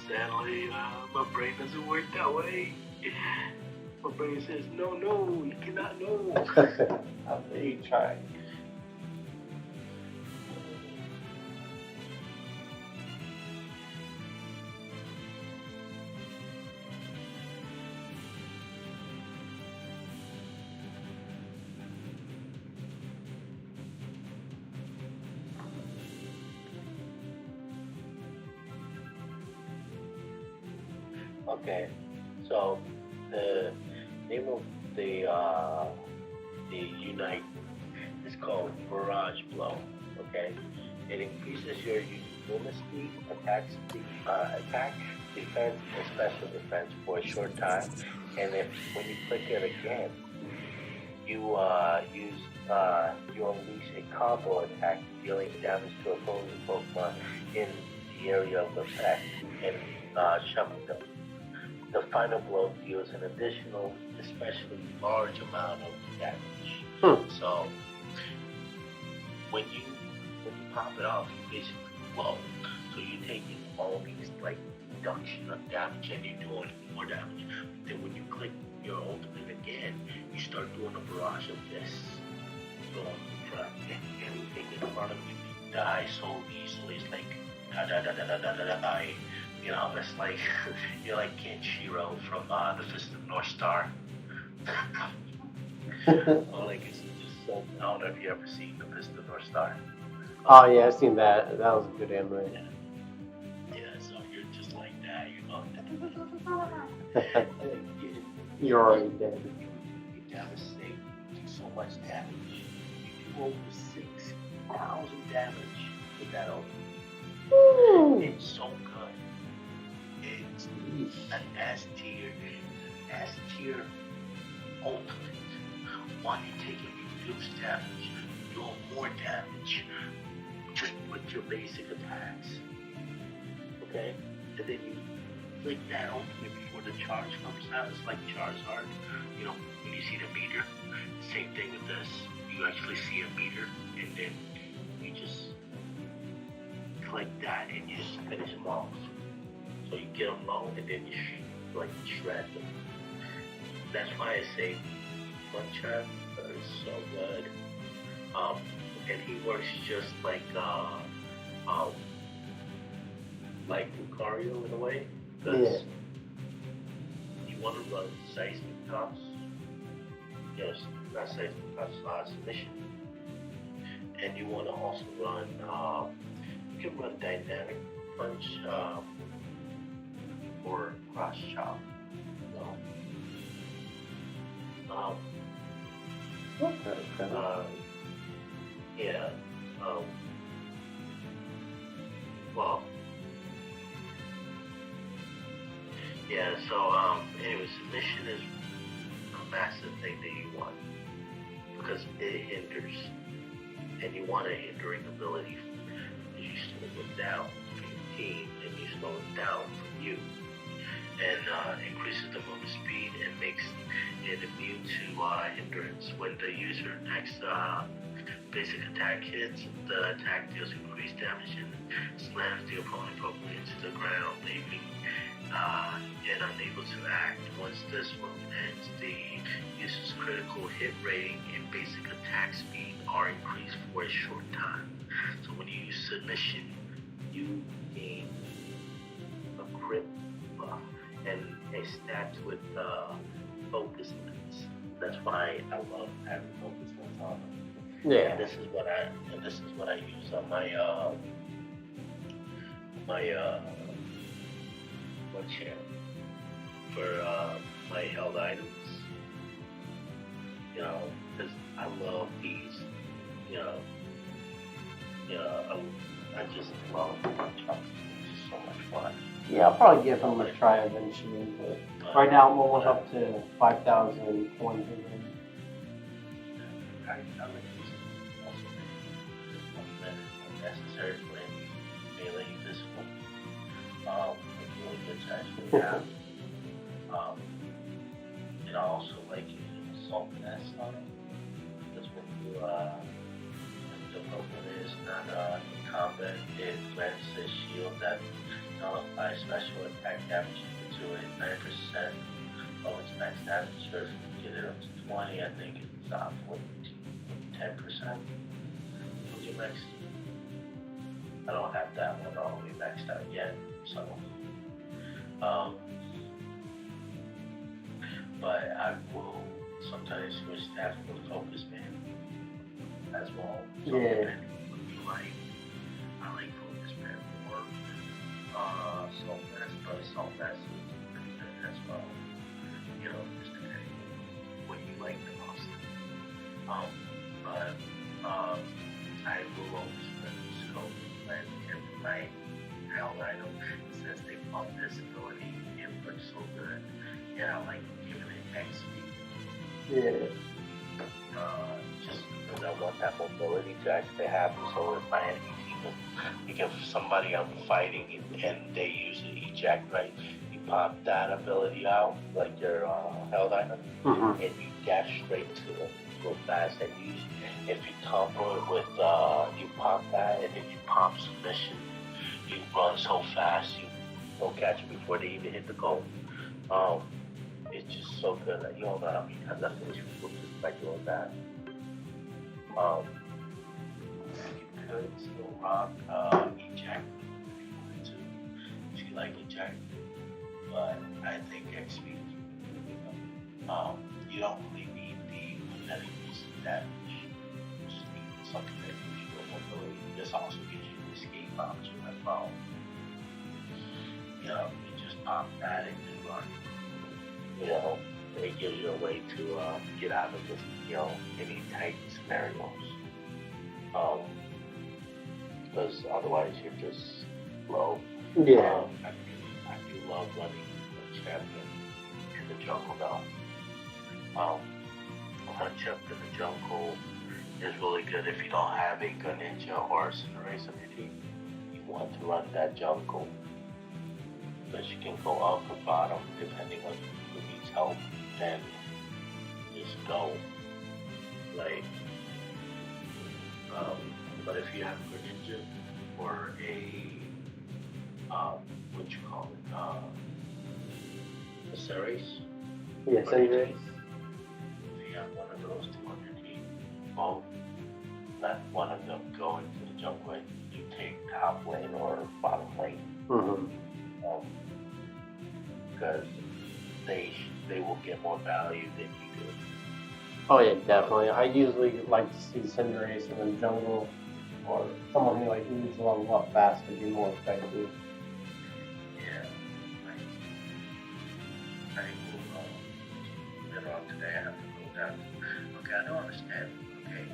Sadly, my brain doesn't work that way. My brain says, no, you cannot know. How dare you try? Okay, so the name of the Unite is called Barrage Blow. Okay, it increases your movement speed, attack, defense, and special defense for a short time. And if when you click it again, you you unleash a combo attack, dealing damage to opposing Pokemon in the area of effect and shuffling them. The final blow deals an additional, especially large amount of damage. So when you pop it off, you basically blow. So you're taking all these like reduction of damage and you're doing more damage. Then when you click your ultimate again, you start doing a barrage of this. Going for anything in front of you die so easily. It's like da da da da da da da da. You know, it's like you're like Kenshiro from the Fist of North Star. Or like it's just so. I don't know if you ever seen the Fist of North Star. Oh yeah, I've seen that. That was a good anime. Yeah, so you're just like that, you know. You're already dead. You devastate, you do so much damage. You do over 6,000 damage with that ultimate. It's so good. It's an S tier ultimate. One, you're taking reduced damage, doing more damage just with your basic attacks. Okay? And then you click that ultimate before the charge comes out. It's like Charizard. You know, when you see the meter, same thing with this. You actually see a meter, and then you just click that and you just finish them off. So you get them low and then you shred them. That's why I say Munchep is so good. And he works just like Lucario in a way. Because you want to run seismic toss. Yes, not seismic toss, submission. And you want to also run, you can run dynamic punch, or cross chop. Yeah. Well. Yeah. So anyway, submission is a massive thing that you want because it hinders, and you want a hindering ability because you slow it down for your team, and you slow it down for you. And increases the movement speed and makes it immune to hindrance when the user next basic attack hits, the attack deals increased damage and slams the opponent appropriately into the ground, leaving it unable to act. Once this move ends, the user's critical hit rating and basic attack speed are increased for a short time. So when you use submission, you gain a grip buff and a stats with focus minutes. That's why I love having focus minutes on them. Yeah. And this is what I use on my what channel for my held items. You know, because I love these. You know, I just love Chuck. It's just so much fun. Yeah, I'll probably give them a try eventually, but right now I'm almost up to 5,000 points. I like this also unnecessary for any melee physical. It's really good to actually have. And I also like using Salt Nest on it. Because when you the Pokemon is not in combat, it grants a shield that nullifies special attack damage to it 9% of its max damage. Or if you get it up to 20, I think it's 10%. Would you max? I don't have that one all the way maxed out yet, so. But I will sometimes switch that for Focus Man as well. So Yeah. depending on what you like. I like Focus Man more. Salt Nest, but Salt Nest is pretty good as well. You know, just depending on what you like the most. I will always put Scope Plan in my held item since they bought this ability. It looks so good. And I like giving it XP. Yeah. Just because I want that mobility to actually happen. So if my enemy team is, like if somebody I'm fighting and they use an eject, right? You pop that ability out, like your held item, Mm-hmm. and you dash straight to them real fast. And if you combo it with, you pop that, and then you pop submission, you run so fast, they'll catch you before they even hit the goal. It's just so good. You don't know how many times I finish people just by doing that. You could still rock eject if you wanted to, if you like eject, but I think XP is really good. You don't really need the magnetic boost damage. You just need something that gives you a mobility. This also gives you an escape option as well. You know, you just pop that and just run. You know, it gives you a way to get out of this, you know, any tight scenarios. Because otherwise you're just low. Yeah. I do love running the champion in the jungle though. Hunchup in the jungle is really good if you don't have a Greninja or a Cinderace on your team. You want to run that jungle. Because you can go up or bottom depending on who needs help, and just go. Like, but if you have Greninja or a what you call it, a Cinderace, Yeah, Cinderace. if you have one of those two on your team, both let one of them go into the jungle and you take top lane or bottom lane. Mm-hmm. Because they will get more value than you do. Oh yeah, definitely. I usually like to see Cinderace in the jungle, or someone who like needs to level up fast to be more effective. Yeah. I will, later on today I have to go down. Okay, I don't understand. Okay,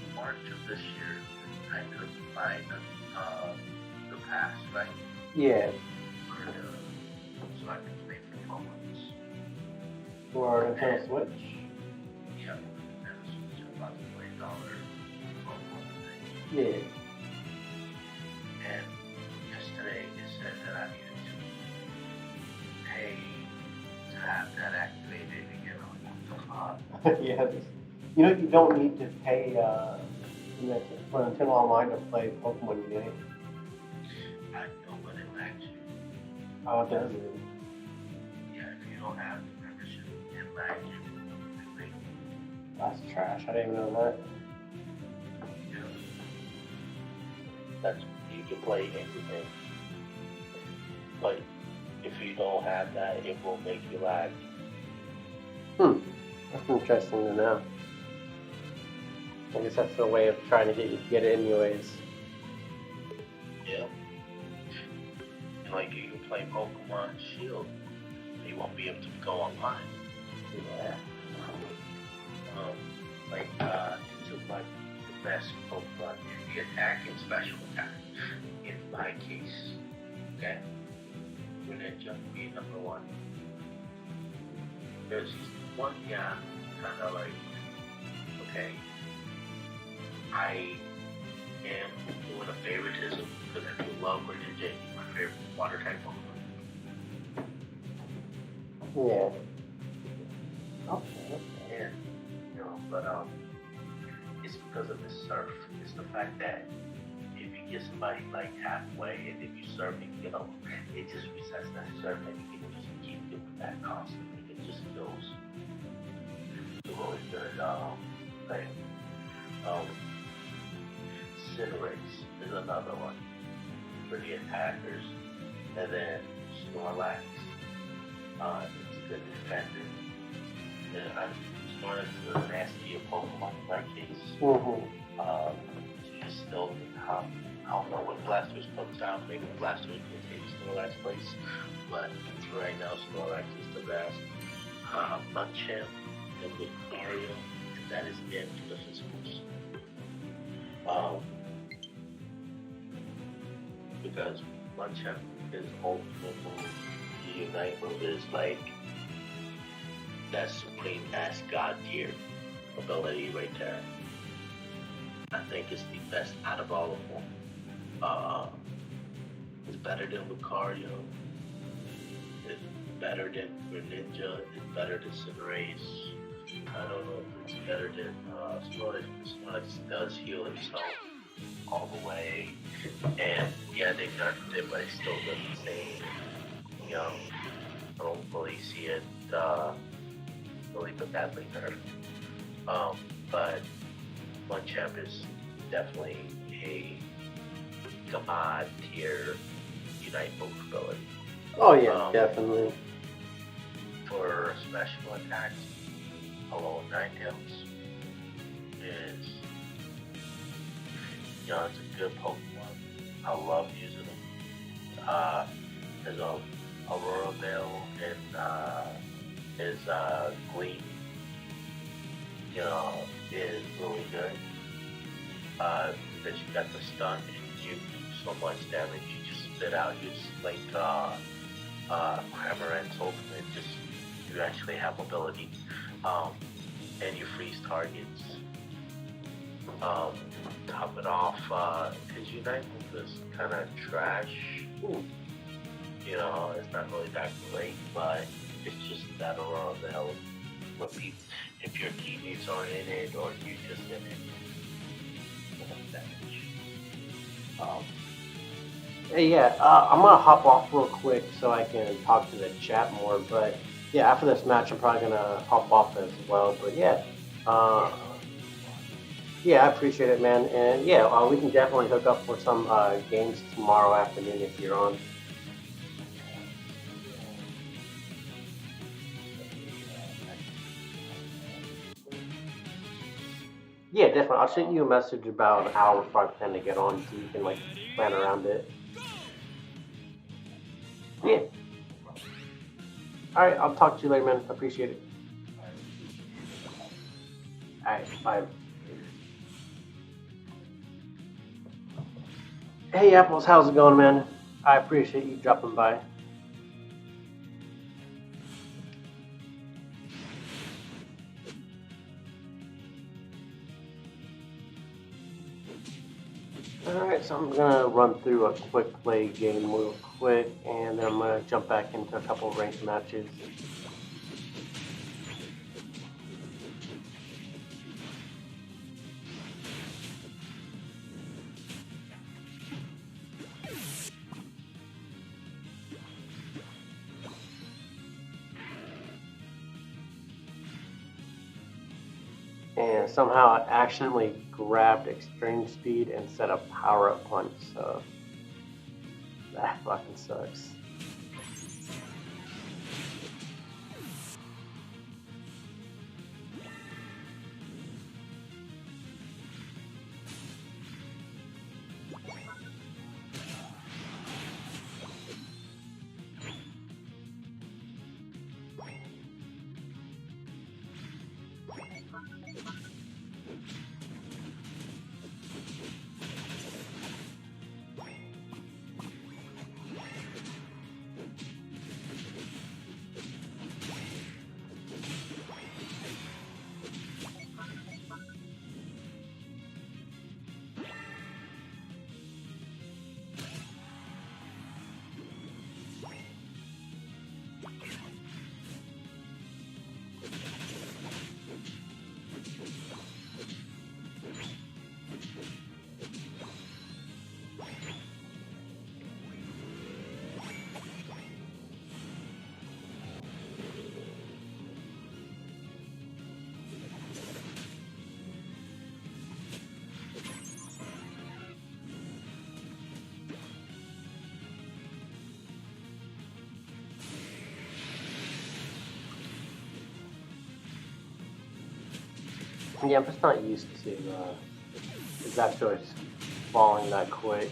in March of this year, I could find the pass, right? Yeah. So I can play for 12 months. For Nintendo Switch. Yeah, and it's about $20 month thing. Yeah. And yesterday it said that I needed to pay to have that activated again. I'm like, what the fuck? Yeah, you know you don't need to pay for Nintendo Online to play Pokemon Unite. I know, but it lacks you. Oh, it does. Yeah, if you don't have the membership, it lacks you. Completely. That's trash. I didn't even know that. Yeah. That's you can play anything, but if you don't have that, it will make you lag. That's interesting to know. I guess that's the way of trying to get you to get it anyways. Yeah. And like you can play Pokemon Shield, you won't be able to go online. Yeah. It's like the best Pokemon in the attack and special attack. In my case, okay, Greninja be number one. There's one guy kind of like, okay, I am doing a favoritism because I do love Greninja. He's my favorite water type Pokemon. Yeah. Okay. And but it's because of the surf. It's the fact that if you get somebody like halfway and if you surf and it just resets that surf and you can just keep doing that constantly. It just feels a really good thing. Cinderace is another one for the attackers. And then Snorlax, it's a good defender. Snorlax is a nastier Pokemon in my case. She's still I don't know when Blastoise comes out, maybe Blastoise will take Snorlax place. But right now Snorlax is the best. Munchamp and Lucario, and that is it for the physicals. Because Munchamp is ultimate move. The Unite move is like that supreme ass god tier ability right there. I think it's the best out of all of them. It's better than Lucario. It's better than Greninja. It's better than Cinderace. I don't know if it's better than Snorlax. Snorlax does heal himself all the way. And yeah, they nerfed it, but it still doesn't say, I don't really see it really badly nerfed. But Munchamp is definitely a God tier Unite move ability. Oh yeah, definitely. For special attacks, Alolan Ninetales is, it's a good Pokemon. I love using them. There's Aurora Veil and his Gleam, is really good. Because you got the stun and you do so much damage, you just spit out, you just like Cramorant's ultimate, you actually have mobility. And you freeze targets. Top it off, because Unite move is kind of trash. It's not really that great, but it's just that Aurora Veil. If your teammates aren't in it or you're just in it, damage. Hey, yeah, I'm gonna hop off real quick so I can talk to the chat more. But yeah, after this match, I'm probably gonna hop off as well. But yeah, yeah, I appreciate it, man. And yeah, we can definitely hook up for some games tomorrow afternoon if you're on. Yeah, definitely. I'll shoot you a message about an hour before I plan to get on so you can like plan around it. Yeah. Alright, I'll talk to you later, man. Appreciate it. Alright, bye. Hey Apples, how's it going, man? I appreciate you dropping by. Alright, so I'm gonna run through a quick play game real quick, and then I'm gonna jump back into a couple of ranked matches. And somehow I accidentally grabbed extreme speed instead of power up punch, so that fucking sucks. Yeah, I'm just not used to Exactoids falling that quick.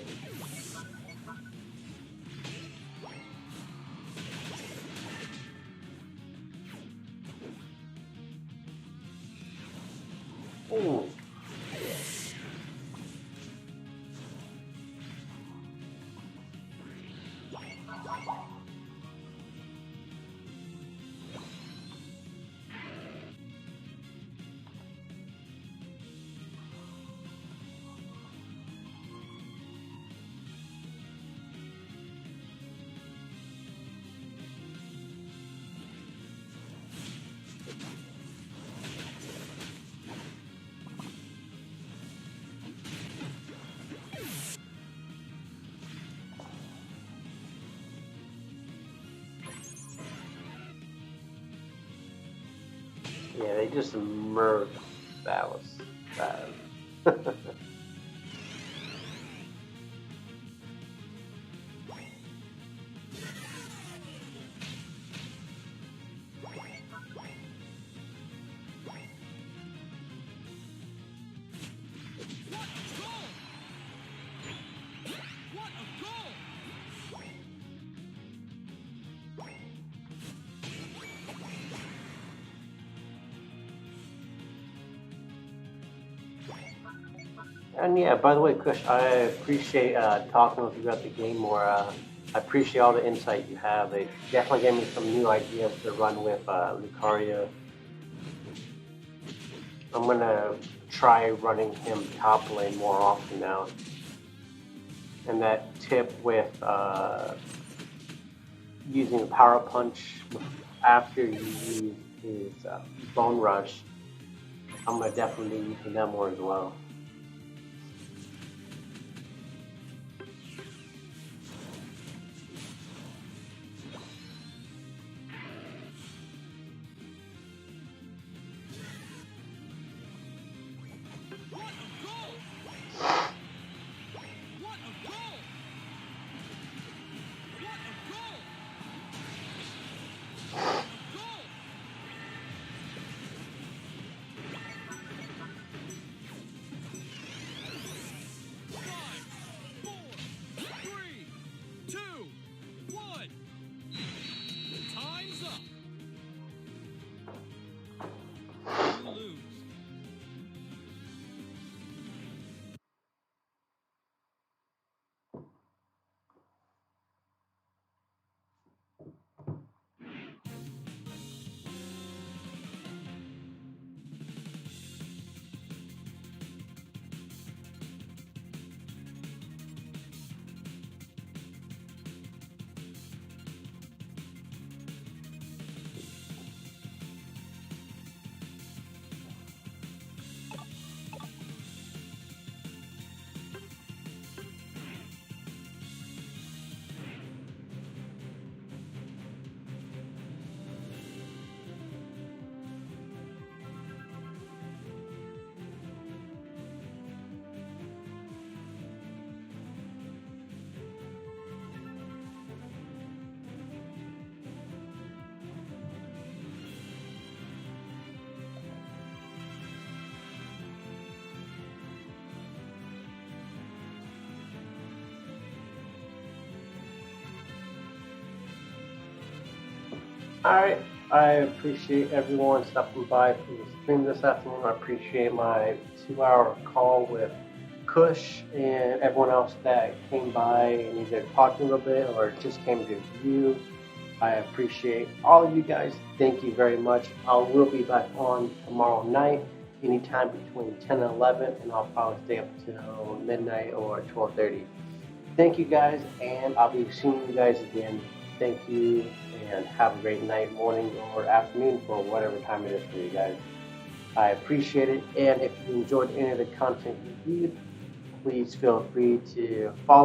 Ooh. Yeah, they just murked. That was bad. And yeah, by the way, Kush, I appreciate talking with you about the game more. I appreciate all the insight you have. It definitely gave me some new ideas to run with Lucario. I'm gonna try running him top lane more often now. And that tip with using a power punch after you use his Bone Rush, I'm gonna definitely be using that more as well. All right. I appreciate everyone stopping by for the stream this afternoon. I appreciate my 2 hour call with Kush and everyone else that came by and either talked a little bit or just came to view. I appreciate all of you guys. Thank you very much. I will be back on tomorrow night, anytime between 10 and 11, and I'll probably stay up till midnight or 12:30. Thank you guys, and I'll be seeing you guys again. Thank you, and have a great night, morning, or afternoon for whatever time it is for you guys. I appreciate it, and if you enjoyed any of the content you viewed, please feel free to follow